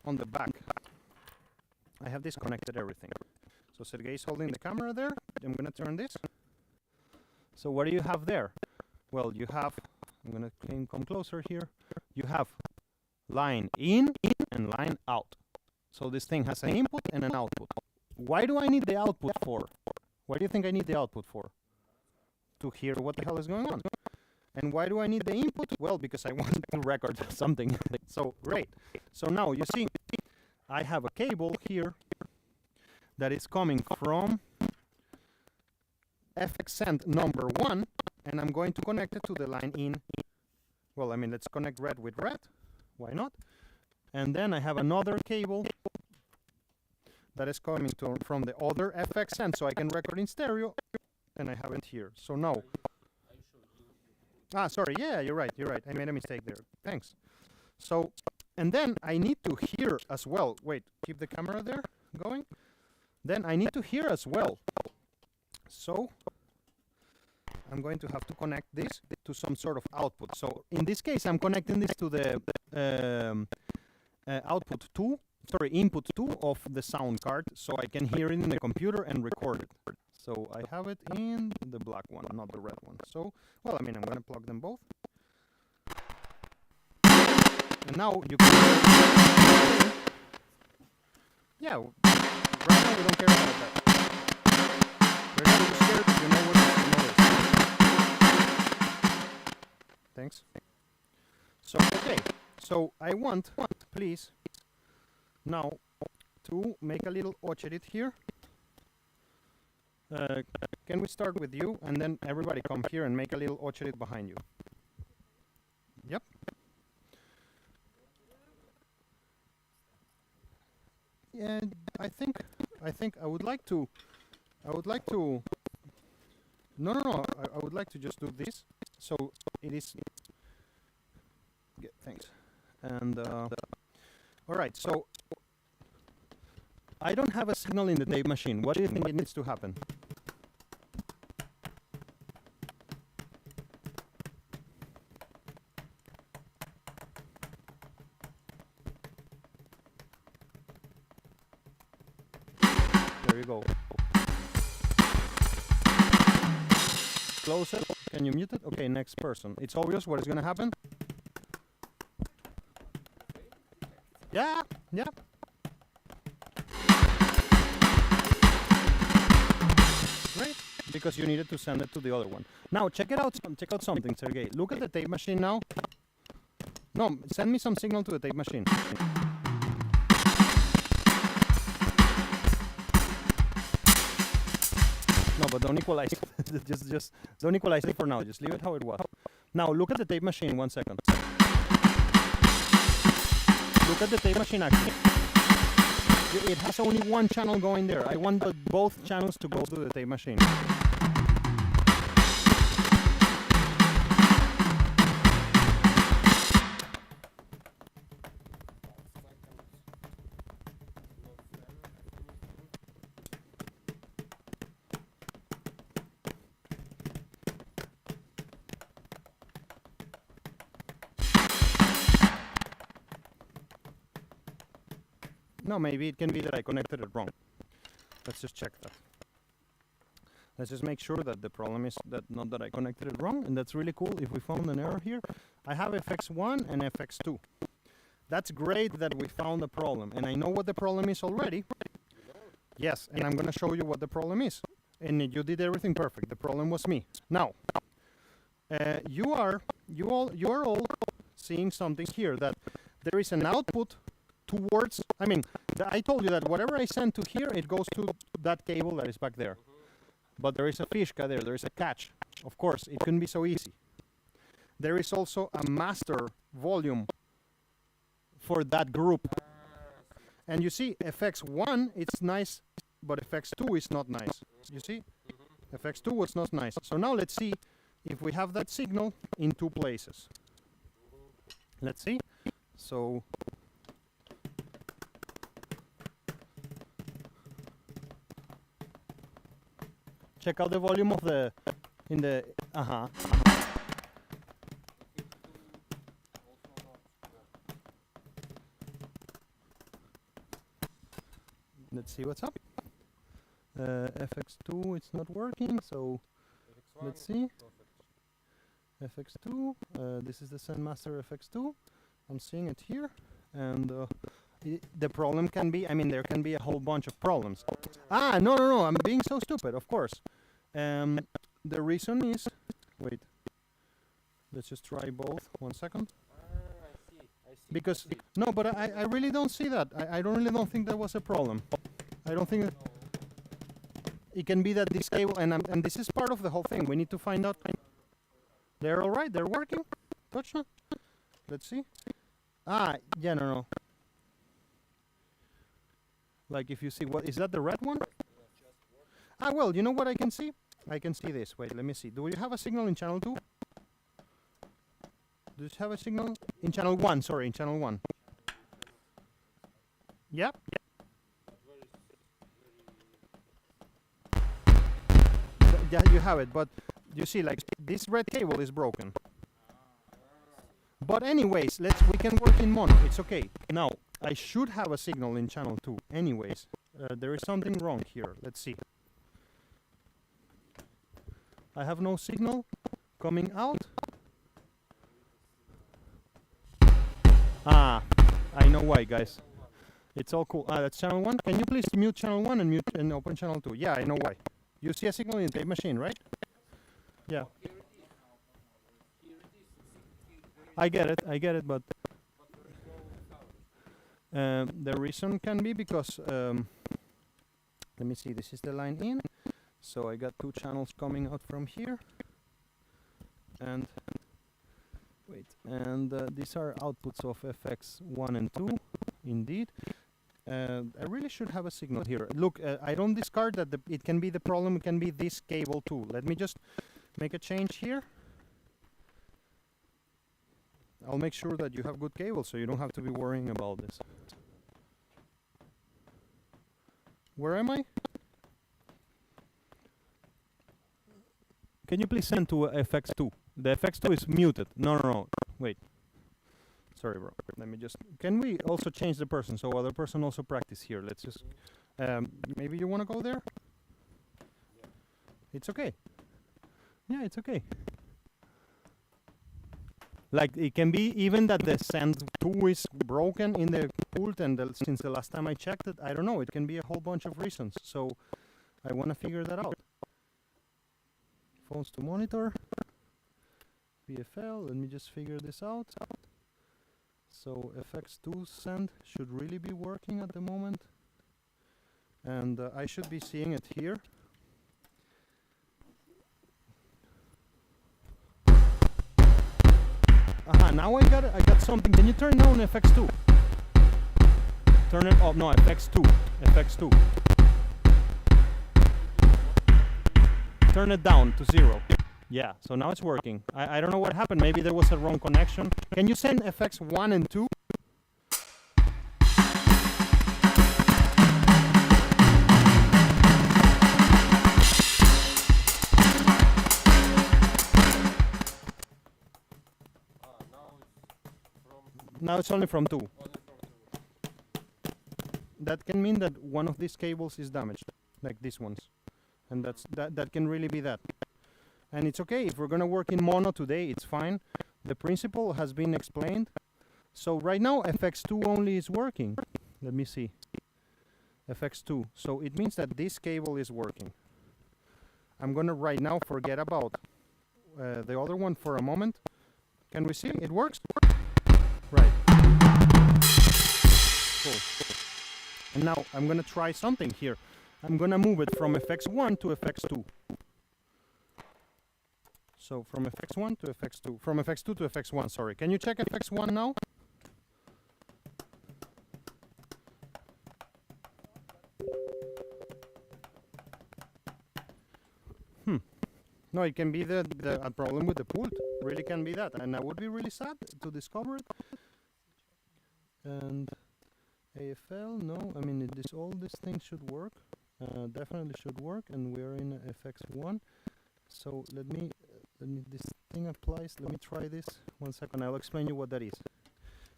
on the back. I have disconnected everything. So Sergey is holding the camera there. I'm going to turn this. So what do you have there? Well, you have, I'm going to come closer here. You have line in and line out. So this thing has an input and an output. Why do I need the output for? Why do you think I need the output for? To hear what the hell is going on. And why do I need the input? Well, because I want to record something. So, great. So now, you see, I have a cable here that is coming from FX send number 1, and I'm going to connect it to the line in. Well, I mean, let's connect red with red. Why not? And then I have another cable that is coming from the other FX send, so I can record in stereo, and I have it here. So now... Ah, sorry, yeah, you're right. I made a mistake there. Thanks. So, and then I need to hear as well. Wait, keep the camera there going. Then I need to hear as well. So, I'm going to have to connect this to some sort of output. So, in this case, I'm connecting this to the input 2 of the sound card, so I can hear it in the computer and record it. So I have it in the black one, not the red one. So, well, I mean, I'm going to plug them both. And now you can... Yeah, right now we don't care about that. We're not scared if you know what the signal is. Thanks. So, okay. So I want, please, now to make a little edit here. Can we start with you, and then everybody come here and make a little edit behind you? Yep. Yeah, I think I would like to. I would like to just do this. So it is. Yeah, thanks. And all right. So I don't have a signal in the tape machine. What do you think it needs to happen? There you go. Close it. Can you mute it? Okay, next person. It's obvious what is going to happen. Yeah, yeah. Great, because you needed to send it to the other one. Now check it out. Check out something, Sergey. Look at the tape machine now. No, send me some signal to the tape machine. No, but don't equalize. just don't equalize it for now. Just leave it how it was. Now look at the tape machine. 1 second. Look at the tape machine action. It has only one channel going there. I want both channels to go to the tape machine. No, maybe it can be that I connected it wrong. Let's just check that. Let's just make sure that the problem is that not that I connected it wrong, and that's really cool if we found an error here. I have FX1 and FX2. That's great that we found the problem, and I know what the problem is already. Yes, and I'm going to show you what the problem is. And you did everything perfect. The problem was me. Now, you are all seeing something here, that there is an output towards, I mean, I told you that whatever I send to here, it goes to that cable that is back there. But there is a fishka there, there is a catch. Of course, it couldn't be so easy. There is also a master volume for that group. And you see, FX1, it's nice, but FX2 is not nice. You see? FX2 was not nice. So now let's see if we have that signal in two places. Let's see. So check out the volume of the in the Let's see what's up. FX2, it's not working, so let's see. FX2, this is the Sendmaster FX2. I'm seeing it here, and the problem can be, I mean, there can be a whole bunch of problems. No, I'm being so stupid, of course. The reason is, wait, let's just try both, 1 second. I see. Because, no, but I really don't see that. I really don't think that was a problem. I don't think that it can be that this cable, and this is part of the whole thing. We need to find out. They're all right. They're working. Точно? Let's see. Yeah, no. Like if you see, what is that, the red one? Well, you know what I can see? I can see this. Wait, let me see. Do you have a signal in channel 2? Do you have a signal in channel 1? Sorry, in channel 1. Yeah. Yeah, you have it, but you see, like, this red cable is broken. But anyways, we can work in mono. It's okay. Now, I should have a signal in channel 2. Anyways, there is something wrong here. Let's see. I have no signal coming out. I know why, guys. It's all cool. That's channel 1. Can you please mute channel 1 and mute and open channel 2? Yeah, I know why. You see a signal in the tape machine, right? Yeah. I get it, but the reason can be because let me see, this is the line in, so I got 2 channels coming out from here, and wait, and these are outputs of FX1 and 2, indeed. I really should have a signal here. Look, I don't discard that it can be the problem, it can be this cable too. Let me just make a change here. I'll make sure that you have good cables so you don't have to be worrying about this. Where am I? Can you please send to FX2? The FX2 is muted. No. Wait. Sorry, bro. Let me just... Can we also change the person so other person also practice here? Let's just... maybe you want to go there? Yeah. It's okay. Yeah, it's okay. Like, it can be even that the send 2 is broken in the pult, and since the last time I checked it, I don't know, it can be a whole bunch of reasons. So, I want to figure that out. Phones to monitor. PFL, let me just figure this out. So, FX2 send should really be working at the moment. And I should be seeing it here. Now I got something. Can you turn down FX2? Turn it off. No, FX2. Turn it down to 0. Yeah, so now it's working. I don't know what happened. Maybe there was a wrong connection. Can you send FX1 and 2? Now it's only from 2. That can mean that one of these cables is damaged, like these ones. And that can really be that. And it's okay, if we're gonna work in mono today, it's fine. The principle has been explained. So right now, FX2 only is working. Let me see. FX2. So it means that this cable is working. I'm gonna right now forget about the other one for a moment. Can we see? It works? Right. Cool. And now I'm gonna try something here. I'm gonna move it from FX1 to FX2. So from FX1 to FX2. From FX2 to FX1, sorry. Can you check FX1 now? No, it can be the a problem with the pult. Really can be that, and I would be really sad to discover it. And AFL, no. I mean, all these things should work. Definitely should work, and we are in FX1. So let me this thing applies. Let me try this 1 second. I'll explain you what that is.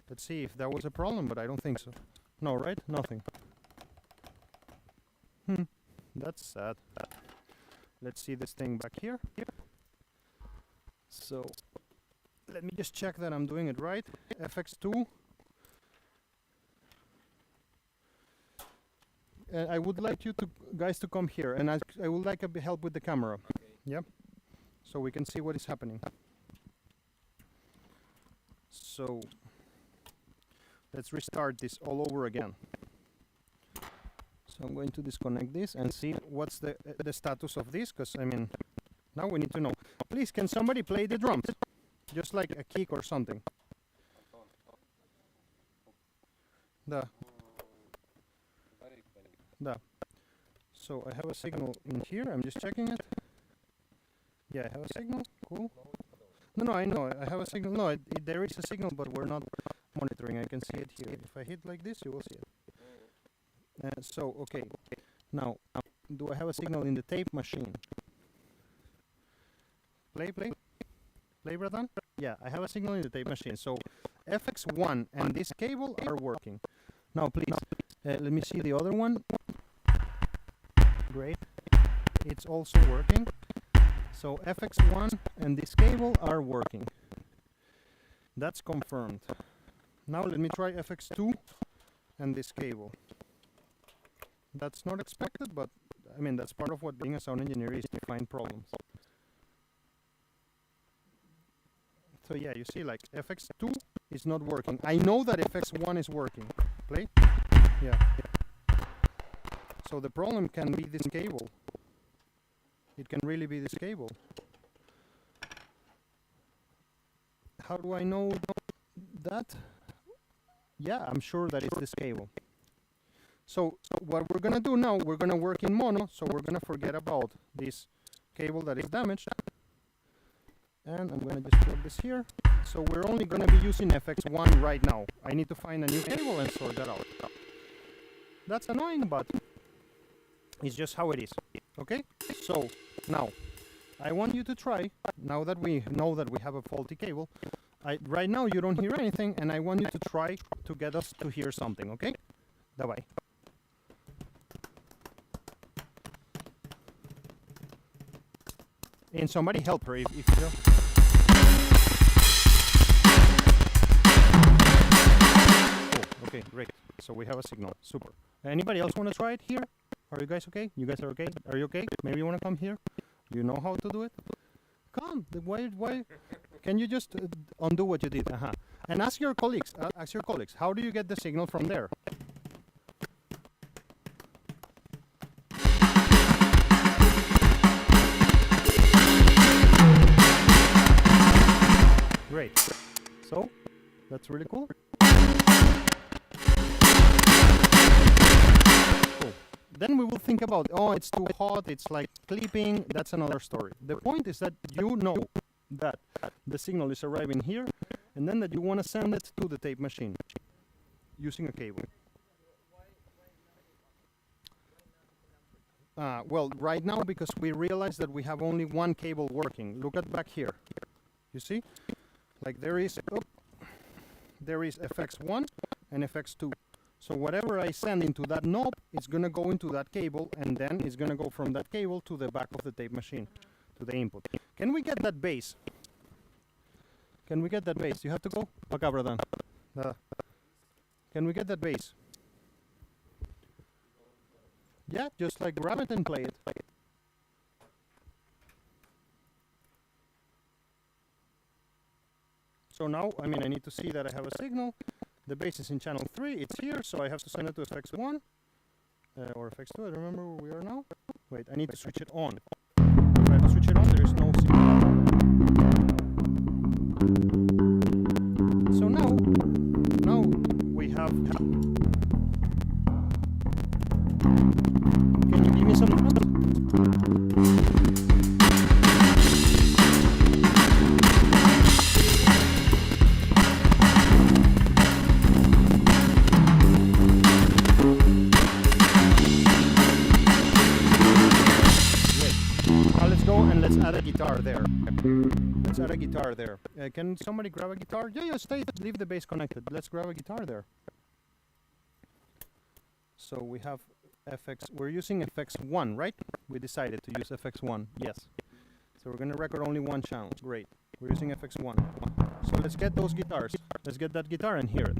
Let's see if that was a problem, but I don't think so. No, right? Nothing. That's sad. Let's see this thing back here. So let me just check that I'm doing it right. FX2. I would like you guys to come here, and I would like a bit help with the camera. Okay. Yep. So we can see what is happening. So let's restart this all over again. So I'm going to disconnect this and see what's the status of this, because I mean, now we need to know. Please, can somebody play the drums? Just like a kick or something. So I have a signal in here. I'm just checking it. Yeah, I have a signal. Cool. No, I know. I have a signal. No, there is a signal, but we're not monitoring. I can see it here. If I hit like this, you will see it. So, okay. Now, do I have a signal in the tape machine? Play, Bratan? Yeah, I have a signal in the tape machine. So, FX1 and this cable are working. Now, please, let me see the other one. Great. It's also working. So, FX1 and this cable are working. That's confirmed. Now, let me try FX2 and this cable. That's not expected, but I mean, that's part of what being a sound engineer is, to find problems. So yeah, you see, like FX2 is not working. I know that FX1 is working. Play? Yeah. So the problem can be this cable. It can really be this cable. How do I know that? Yeah, I'm sure that it's this cable. So what we're gonna do now, we're gonna work in mono, so we're gonna forget about this cable that is damaged. And I'm gonna just plug this here. So we're only gonna be using FX1 right now. I need to find a new cable and sort that out. That's annoying, but it's just how it is. Okay? So now, I want you to try, now that we know that we have a faulty cable, right now you don't hear anything, and I want you to try to get us to hear something, okay? Давай. And somebody help her if you know. Cool. Okay, great. So we have a signal. Super. Anybody else want to try it here? Are you guys okay? You guys are okay? Are you okay? Maybe you want to come here? You know how to do it? Come. Why? Can you just undo what you did? And ask your colleagues. How do you get the signal from there? Great. So, that's really cool. Cool. Then we will think about, oh, it's too hot, it's like clipping, that's another story. The point is that you know that the signal is arriving here, and then that you want to send it to the tape machine using a cable. Well, right now, because we realize that we have only one cable working. Look at back here. You see? Like there is FX1 and FX2. So whatever I send into that knob, it's going to go into that cable, and then it's going to go from that cable to the back of the tape machine, to the input. Can we get that bass? Can we get that bass? You have to go? Пока, братан. Can we get that bass? Yeah, just like grab it and play it. So now, I mean, I need to see that I have a signal. The bass is in channel 3, it's here, so I have to send it to FX1 or FX2, I don't remember where we are now. Wait, I need to switch it on. If I don't switch it on, there is no signal. So now we have... Can you give me some drums? let's add a guitar there. Can somebody grab a guitar? Yeah, leave the bass connected. Let's grab a guitar there. So we have FX, we're using FX1, right? We decided to use FX1, yes. So we're gonna record only one channel, great. We're using FX1. So let's get those guitars. Let's get that guitar and hear it.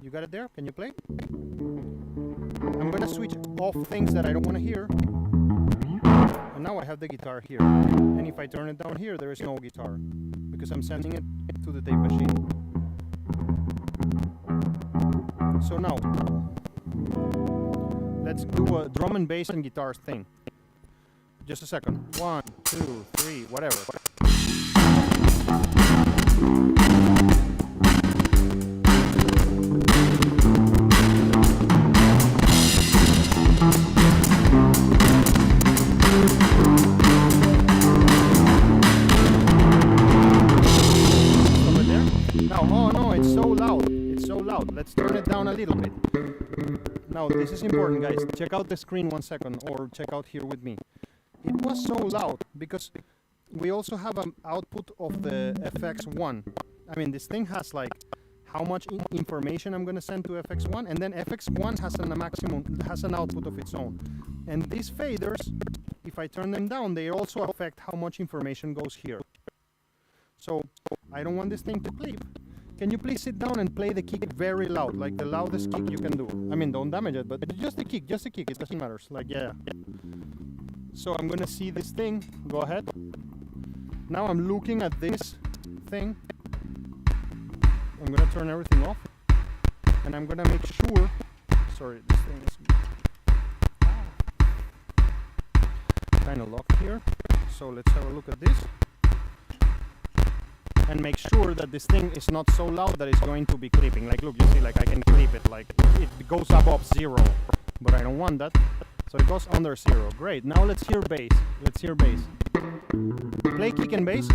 You got it there? Can you play? I'm gonna switch off things that I don't wanna hear. And now I have the guitar here. And if I turn it down here, there is no guitar. Because I'm sending it to the tape machine. So now, let's do a drum and bass and guitar thing. Just a second. 1, 2, 3, whatever. Over there. Now, oh no, it's so loud. So loud. Let's turn it down a little bit. Now this is important, guys. Check out the screen 1 second, or check out here with me. It was so loud because we also have an output of the FX1. I mean, this thing has like how much information I'm gonna send to FX1, and then FX1 has an output of its own. And these faders, if I turn them down, they also affect how much information goes here. So I don't want this thing to clip. Can you please sit down and play the kick very loud, like the loudest kick you can do? I mean, don't damage it, but just the kick, it doesn't matter. Like, yeah. So I'm gonna see this thing, go ahead. Now I'm looking at this thing. I'm gonna turn everything off. And I'm gonna make sure, sorry, this thing is kind of locked here. So let's have a look at this. And make sure that this thing is not so loud that it's going to be clipping. Like, look, you see, like I can clip it, like it goes above 0, but I don't want that. So it goes under 0. Great. Now let's hear bass. Let's hear bass. Play kick and bass.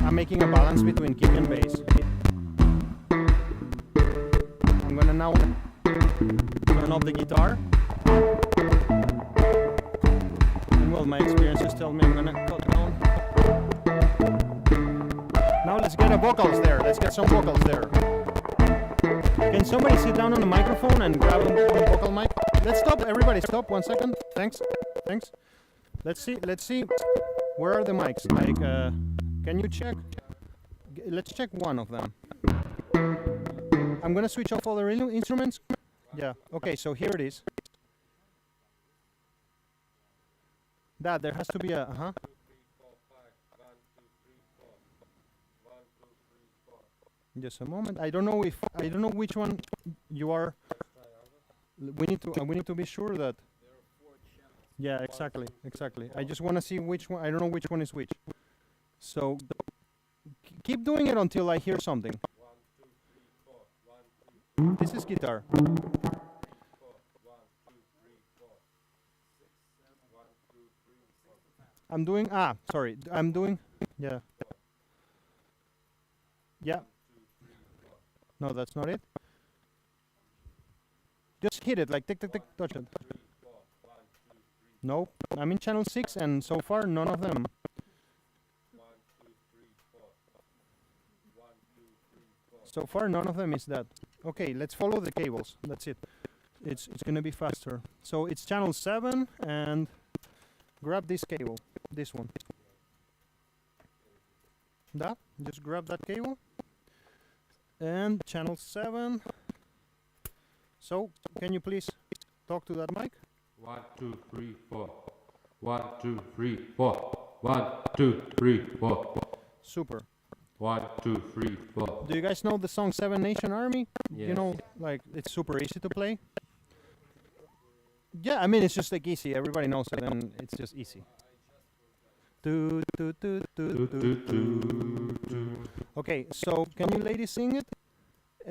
I'm making a balance between kick and bass. I'm gonna now turn off the guitar. And well, my experiences tell me I'm gonna cut down. Now let's get a vocals there. Let's get some vocals there. Can somebody sit down on the microphone and grab a vocal mic? Let's stop. Everybody stop. 1 second. Thanks. Thanks. Let's see. Where are the mics? Like, can you check? Let's check one of them. I'm gonna switch off all the instruments. Yeah. Okay. So here it is. That there has to be a Just a moment. I don't know which one you are. We need to be sure that. Yeah, exactly. I just want to see which one. I don't know which one is which. So keep doing it until I hear something. This is guitar. I'm doing. Yeah. Yeah. No, that's not it. Just hit it, like tick, tick, tick, touch it. Nope. I'm in channel 6 and so far none of them. So far none of them is that. Okay, let's follow the cables. That's it. It's gonna be faster. So it's channel 7 and grab this cable. This one. Just grab that cable. And channel 7. So, can you please talk to that mic? 1, 2, 3, 4. 1, 2, 3, 4. 1, 2, 3, 4. Super. 1, 2, 3, 4. Do you guys know the song Seven Nation Army? Yes. You know, like it's super easy to play. Yeah, I mean it's just like easy. Everybody knows it, and it's just easy. Okay, so can you ladies sing it?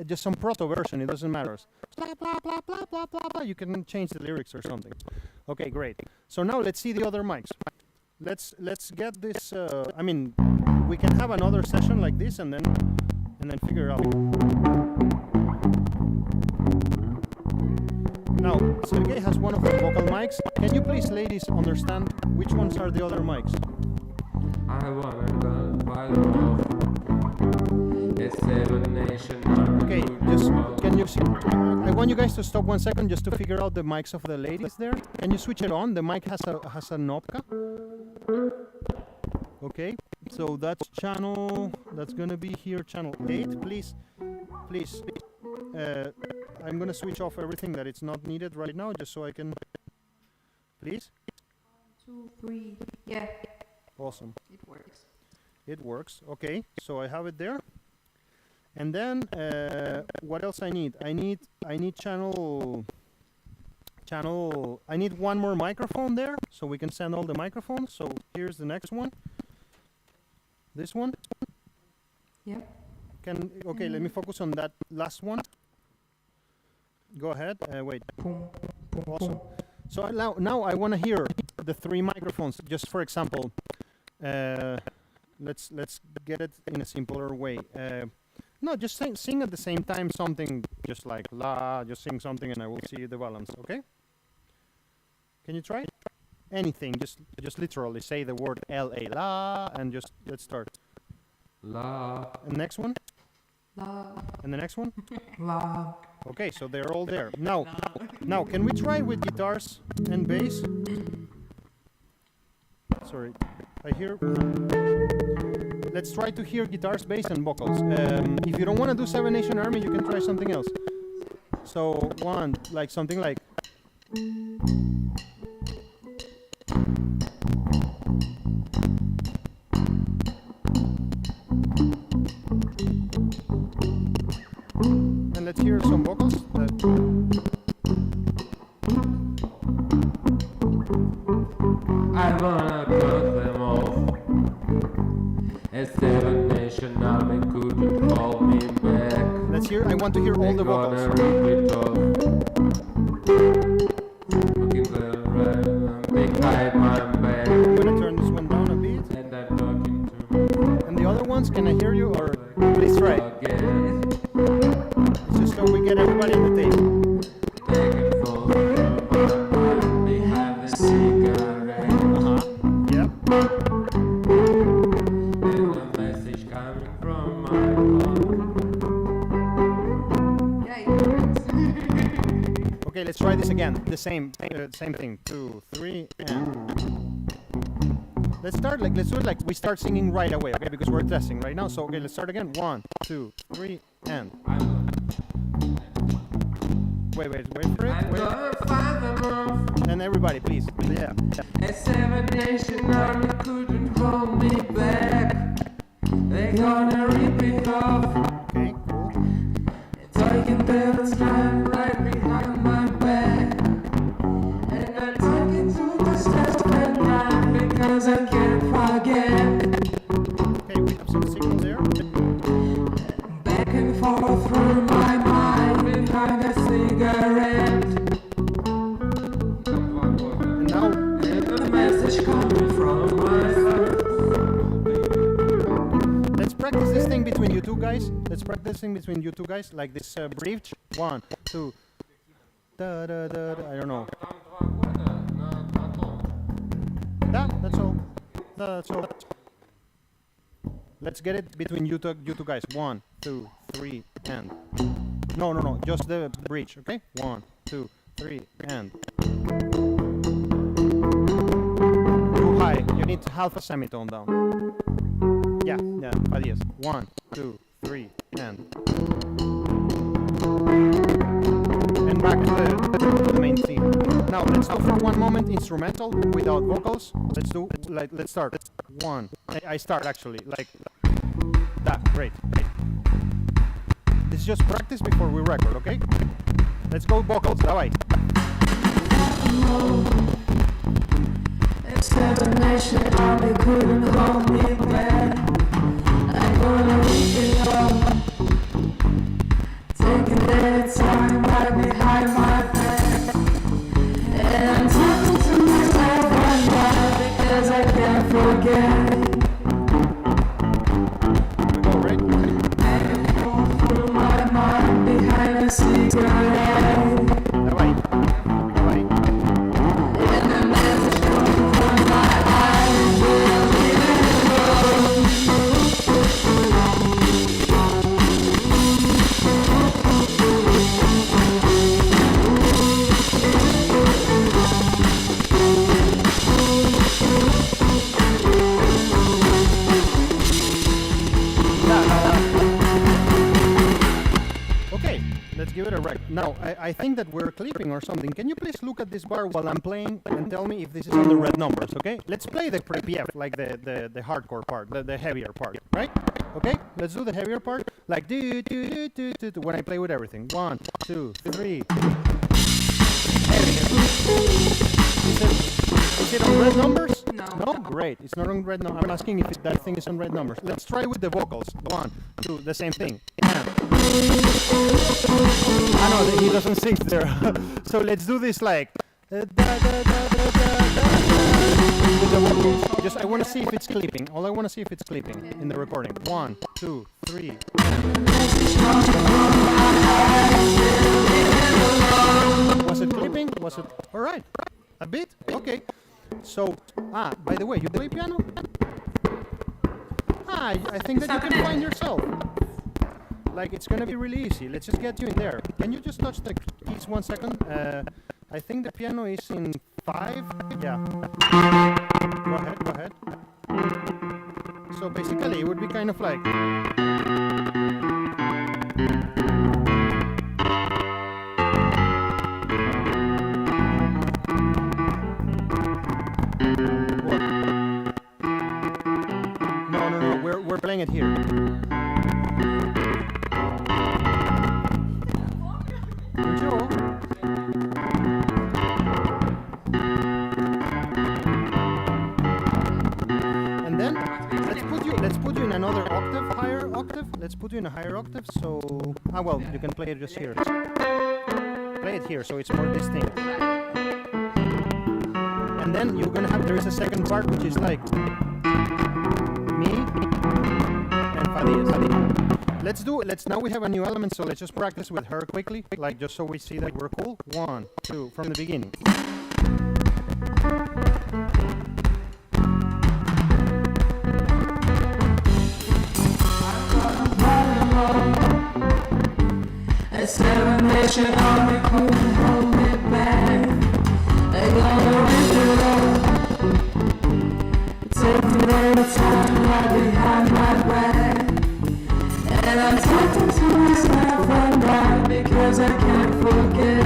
Just some proto version, it doesn't matter. Blah, blah, blah, blah, blah, blah, blah. You can change the lyrics or something. Okay, great. So now let's see the other mics. Let's get this. I mean, we can have another session like this and then figure out. Now, Sergey has one of the vocal mics. Can you please, ladies, understand which ones are the other mics? I wanna go by the road. It's seven nation. Okay, just can you see? I want you guys to stop 1 second just to figure out the mics of the ladies there. Can you switch it on? The mic has a knopka. Okay, so that's channel. That's gonna be here, channel 8. Please. I'm gonna switch off everything that it's not needed right now, just so I can. Please. 1, 2, 3. Yeah. Awesome. It works. It works. Okay, so I have it there. And then what else I need? I need channel. I need one more microphone there, so we can send all the microphones. So here's the next one. This one. Yeah. Okay, let me focus on that last one. Go ahead. Wait. Awesome. So now I want to hear the 3 microphones. Just for example, let's get it in a simpler way. No, just sing at the same time something just like la. Just sing something, and I will see the balance. Okay? Can you try it? Anything. Just literally say the word la la, and just let's start. La. And the next one. La. And the next one. La. Okay, so they're all there. Now, can we try with guitars and bass? Sorry, I hear. Let's try to hear guitars, bass, and vocals. If you don't want to do Seven Nation Army, you can try something else. So something like. And let's hear some vocals. I wanna cut them off. A Seven Nation Army couldn't hold me back. Let's hear. I want to hear all the vocals. Rip it off. Looking right behind my back. I'm gonna turn this one down a bit. And I'm talking to And the other ones, can I hear you? Or please try. again. It's just so we get everybody in the table. Back and forth behind the cigarette. Yep. And a message coming from my heart. Yeah, it works. Okay, let's try this again. The same thing. 2, 3, and let's do it like we start singing right away, okay? Because we're testing right now. So okay, let's start again. 1, 2, 3, and. Wait for it. I'm gonna find them off. And everybody, please. Yeah. A Seven Nation Army couldn't hold me back. They're gonna rip it off. Okay, cool. Taking the time right behind my back. And I'm talking to myself at night because I can't forget. Okay, we have some signal there. Back and forth through my mind behind a cigarette. And now, And a message coming from my heart. let's practice this thing between you two guys. Like this bridge. 1, 2. Da da da. I don't know. That's all. That's all. Let's get it between you two guys. 1, 2, 3, and. No. Just the bridge, okay? 1, 2, 3, and. Too high. You need half a semitone down. Yeah. Adios. 1, 2, 3, and. And back to the main theme. Now let's do for 1 moment instrumental without vocals. Let's start. 1. I start actually like that. Great. This is just practice before we record, okay? Let's go vocals. Давай. A Seven Nation Army couldn't hold me back. I'm gonna rip it off. Taking their time right behind my back. And I'm talking to myself right now because I can't forget. We go right. Back and forth through my mind behind a cigarette. Давай. now, I think that we're clipping or something. Can you please look at this bar while I'm playing and tell me if this is on the red numbers, okay? Let's play the PF, like the hardcore part, the heavier part, right? Okay, let's do the heavier part, like do, when I play with everything. 1, 2, 3. Is it on red numbers? No. No? Great. It's not on red numbers. I'm asking if that thing is on red numbers. Let's try with the vocals. 1, 2, the same thing. I know that he doesn't sing there. So let's do this like... with the vocals. Just, I want to see if it's clipping. All I want to see if it's clipping in the recording. 1, 2, 3. Was it clipping? Was it... All right. A bit? Okay. So, by the way, you play piano? I think that you can find yourself. Like, it's gonna be really easy. Let's just get you in there. Can you just touch the keys 1 second? I think the piano is in 5. Yeah. Go ahead. So basically, it would be kind of like... No, we're playing it here. And then let's put you in another higher octave. Let's put you in a higher octave. So well, you can play it just here. Play it here, so it's more distinct. And then you're gonna have there is a second part which is like me and Fadi. Now we have a new element, so let's just practice with her quickly, like just so we see that we're cool. 1, 2, from the beginning. Experimentation on me couldn't hold me back. They gonna rip it up. Take it all the time right behind my back. And I'm talking to myself and back because I can't forget.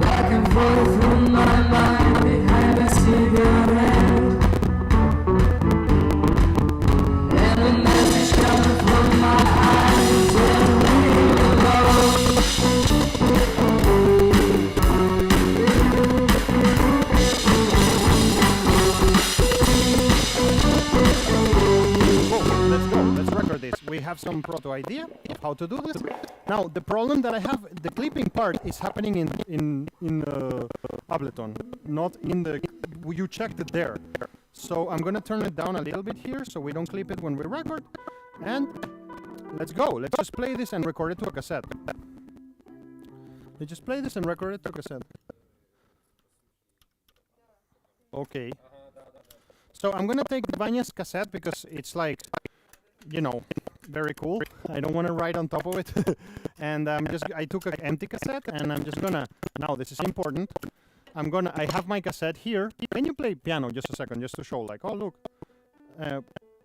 Back and forth through my mind behind a cigarette. And the message coming from my eyes and leave alone. Let's record this. We have some proto idea of how to do this. Now the problem that I have, the clipping part is happening in Ableton, not in the. You checked it there. So I'm gonna turn it down a little bit here so we don't clip it when we record. And let's go. Let's just play this and record it to a cassette. Let's just play this and record it to a cassette. Okay. So I'm gonna take Vanya's cassette because it's like, you know, very cool. I don't want to write on top of it. And I took an empty cassette and I'm just gonna, now this is important. I have my cassette here. Can you play piano just a second, just to show like, oh look.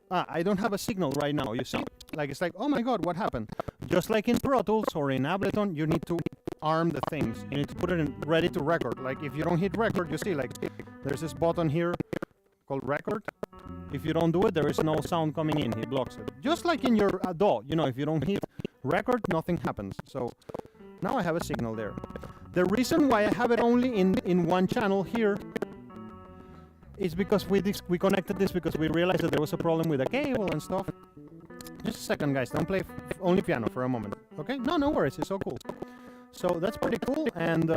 I don't have a signal right now, you see? Like, it's like, oh my God, what happened? Just like in Pro Tools or in Ableton, you need to arm the things. You need to put it in ready to record. Like, if you don't hit record, you see, like, there's this button here called record. If you don't do it, there is no sound coming in. He blocks it. Just like in your DAW, you know, if you don't hit record, nothing happens. So now I have a signal there. The reason why I have it only in one channel here is because we connected this because we realized that there was a problem with the cable and stuff. Just a second, guys. Don't play only piano for a moment. Okay? No worries. It's so cool. So that's pretty cool. And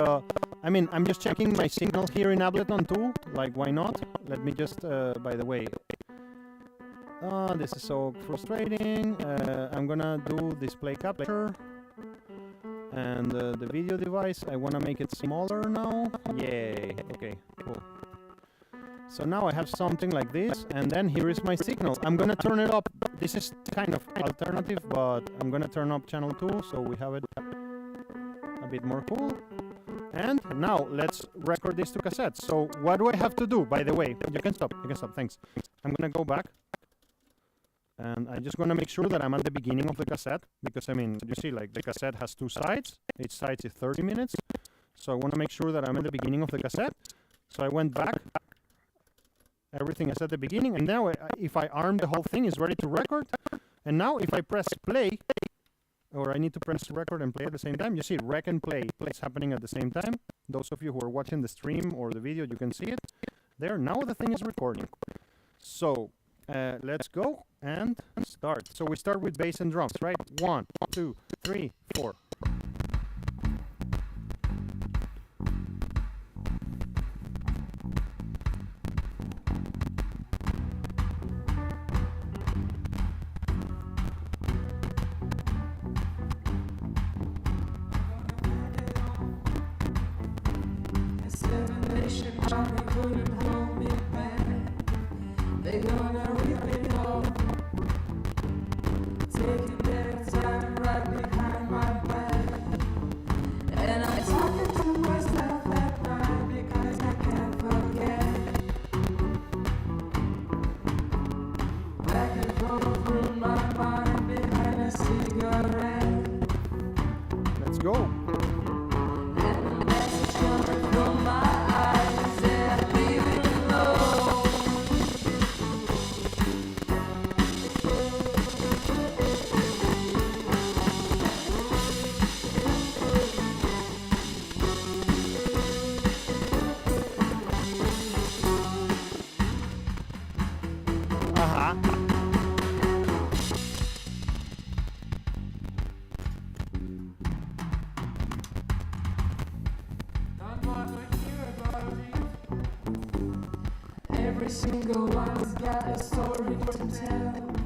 I mean, I'm just checking my signal here in Ableton too. Like, why not? Let me just, by the way, this is so frustrating. I'm gonna do display capture. And the video device, I wanna make it smaller now. Yay. Okay, cool. So now I have something like this, and then here is my signal. I'm gonna turn it up. This is kind of alternative, but I'm gonna turn up channel 2 so we have it a bit more cool. And now let's record this to cassette. So what do I have to do, by the way? You can stop, thanks. I'm gonna go back. And I'm just going to make sure that I'm at the beginning of the cassette, because I mean, you see, like the cassette has 2 sides. Each side is 30 minutes. So I want to make sure that I'm at the beginning of the cassette. So I went back. Everything is at the beginning. And now if I arm the whole thing, is ready to record. And now if I press play, or I need to press record and play at the same time, you see rec and play. It's happening at the same time. Those of you who are watching the stream or the video, you can see it. There, now the thing is recording. So let's go and start. So we start with bass and drums, right? 1, 2, 3, 4. Let's go. Every single one's got a story to tell.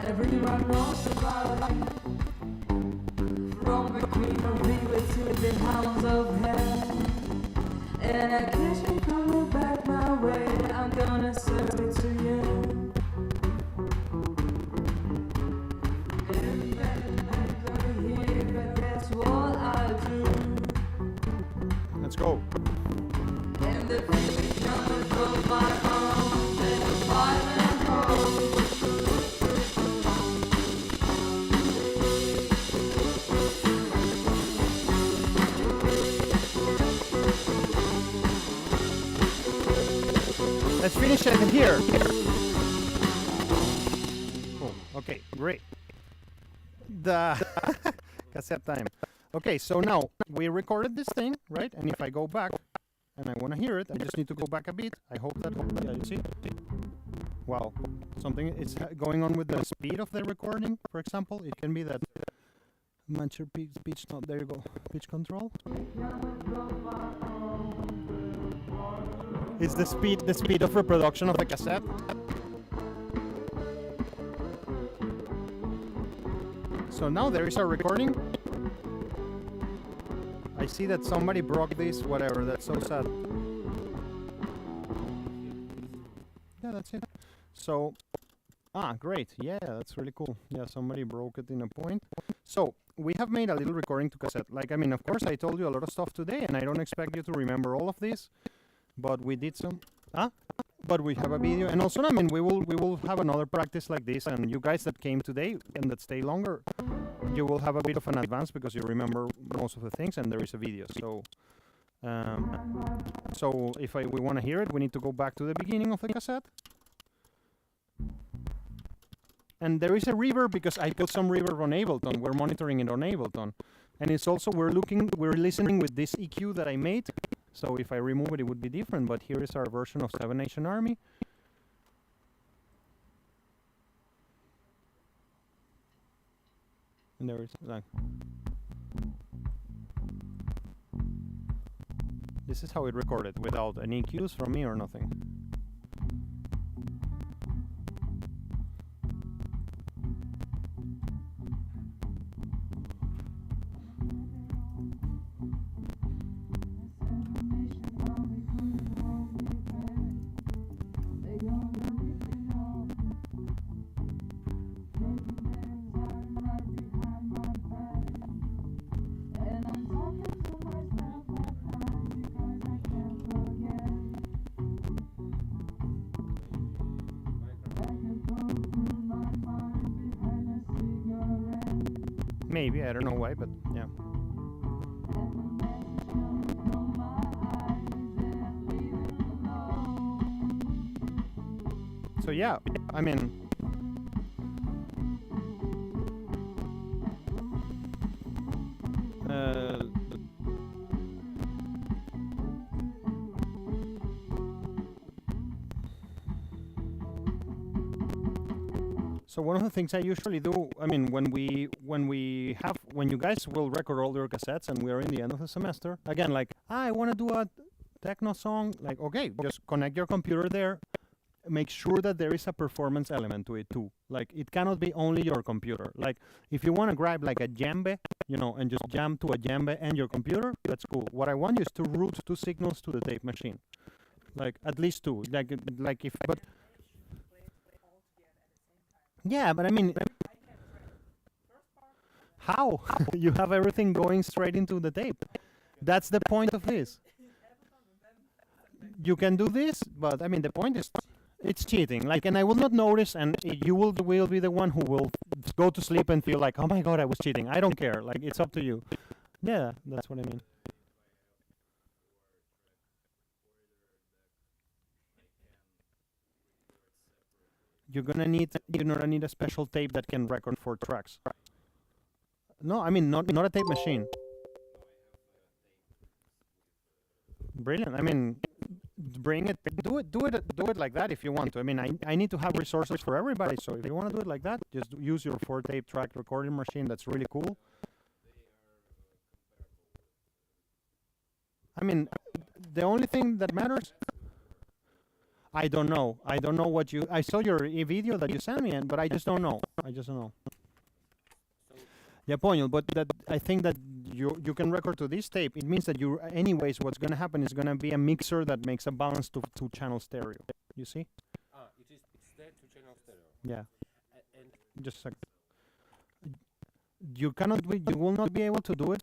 Everyone knows about it. From the queen of England to the hounds of hell. And I catch me coming back my way. I'm gonna serve it to you. And then I'm gonna hear that that's what I do. Let's go. And the feeling coming from my arms and the fire and cold. Let's finish it here. Oh, okay, great. The cassette time. Okay, so now we recorded this thing, right? And if I go back and I want to hear it, I just need to go back a bit. I hope that, yeah, you see? Wow, something is going on with the speed of the recording, for example. It can be that match your pitch, not, there you go, pitch control. It's the speed of reproduction of the cassette. So now there is a recording. I see that somebody broke this, whatever, that's so sad. Yeah, that's it. So, great, yeah, that's really cool. Yeah, somebody broke it in a point. So, we have made a little recording to cassette. Like, I mean, of course, I told you a lot of stuff today, and I don't expect you to remember all of this. But we did some, but we have a video, and also, I mean, we will have another practice like this, and you guys that came today and that stay longer, you will have a bit of an advance because you remember most of the things, and there is a video. So, so if we want to hear it, we need to go back to the beginning of the cassette, and there is a reverb because I put some reverb on Ableton. We're monitoring it on Ableton, and it's also we're listening with this EQ that I made. So if I remove it, it would be different, but here is our version of Seven Nation Army. And there is that. This is how it recorded, without any cues from me or nothing. Maybe, I don't know why, but yeah. So yeah, I mean, so one of the things I usually do, I mean, when you guys will record all your cassettes and we're in the end of the semester, again, like, I want to do a techno song, like, okay, just connect your computer there, make sure that there is a performance element to it too. Like, it cannot be only your computer. Like, if you want to grab like a djembe, you know, and just jam to a djembe and your computer, that's cool. What I want you is to route two signals to the tape machine. Like, at least two. Like if, but... Yeah, but I mean... How? You have everything going straight into the tape. That's the point of this. You can do this, but I mean, the point is... It's cheating, like, and I will not notice, and you will be the one who will go to sleep and feel like, oh my god, I was cheating. I don't care, like, it's up to you. Yeah, that's what I mean. You're gonna need a special tape that can record 4 tracks. No, I mean, not a tape machine. Brilliant. I mean, bring it, do it like that if you want to. I mean, I need to have resources for everybody, so if you want to do it like that, just use your 4-tape track recording machine. That's really cool. I mean, the only thing that matters, I don't know what you, I saw your video that you sent me, but I just don't know. Yeah, Ponyo, but that I think that you can record to this tape. It means that you, anyways, what's going to happen is going to be a mixer that makes a balance to 2-channel stereo. You see? It's there 2-channel stereo. Yeah. And just a second. You will not be able to do it.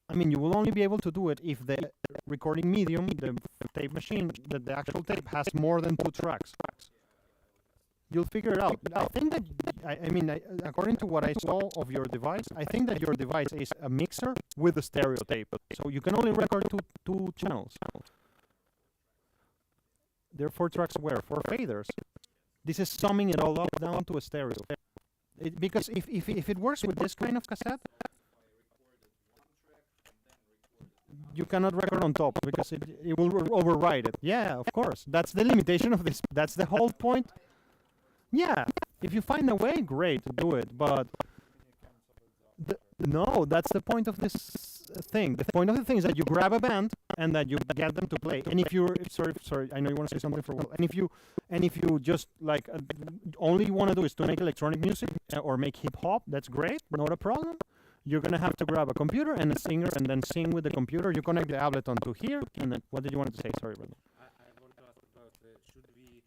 I mean, you will only be able to do it if the recording medium, the tape machine, the actual tape has more than 2 tracks. You'll figure it out. I think that, I mean, according to what I saw of your device, I think that your device is a mixer with a stereo tape. So you can only record two channels. There are 4 tracks where? 4 faders. This is summing it all up down to a stereo. Because if it works with this kind of cassette, you cannot record on top because it will override it. Yeah, of course. That's the limitation of this. That's the whole point. Yeah, if you find a way, great, do it. But no, that's the point of this thing. The point of the thing is that you grab a band and that you get them to play. And if you're sorry, I know you want to say something for a while. And if you just like only you want to do is to make electronic music or make hip hop, that's great, not a problem. You're gonna have to grab a computer and a singer and then sing with the computer. You connect the tablet onto here, and then what did you want to say? Sorry, brother. I want to ask about should we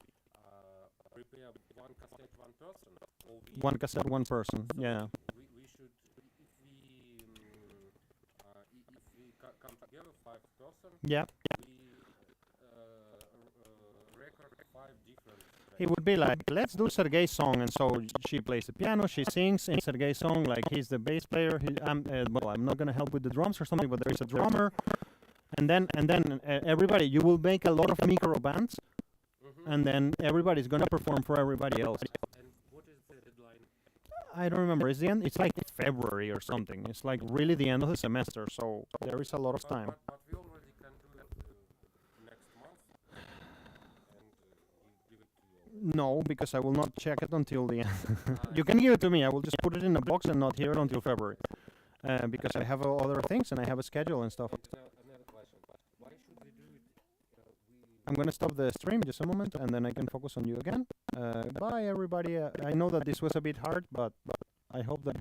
prepare one cassette, one person? Or one cassette, one person. So yeah. We should, if we come together, 5 person. Yeah. We record 5 different. It would be like, let's do Sergey's song, and so she plays the piano, she sings in Sergey's song, like he's the bass player. Well, I'm not gonna help with the drums or something, but there is a drummer, and then everybody, you will make a lot of micro bands, and then everybody's gonna perform for everybody else. And what is the deadline? I don't remember. It's the end. It's like February or something. It's like really the end of the semester, so there is a lot of time. But we already can do it next month and give it to you. No, because I will not check it until the end. You can give it to me. I will just put it in a box and not hear it until February. Because I have other things and I have a schedule and stuff. Another question. Why should we do it? I'm going to stop the stream just a moment and then I can focus on you again. Bye, everybody. I know that this was a bit hard, but I hope that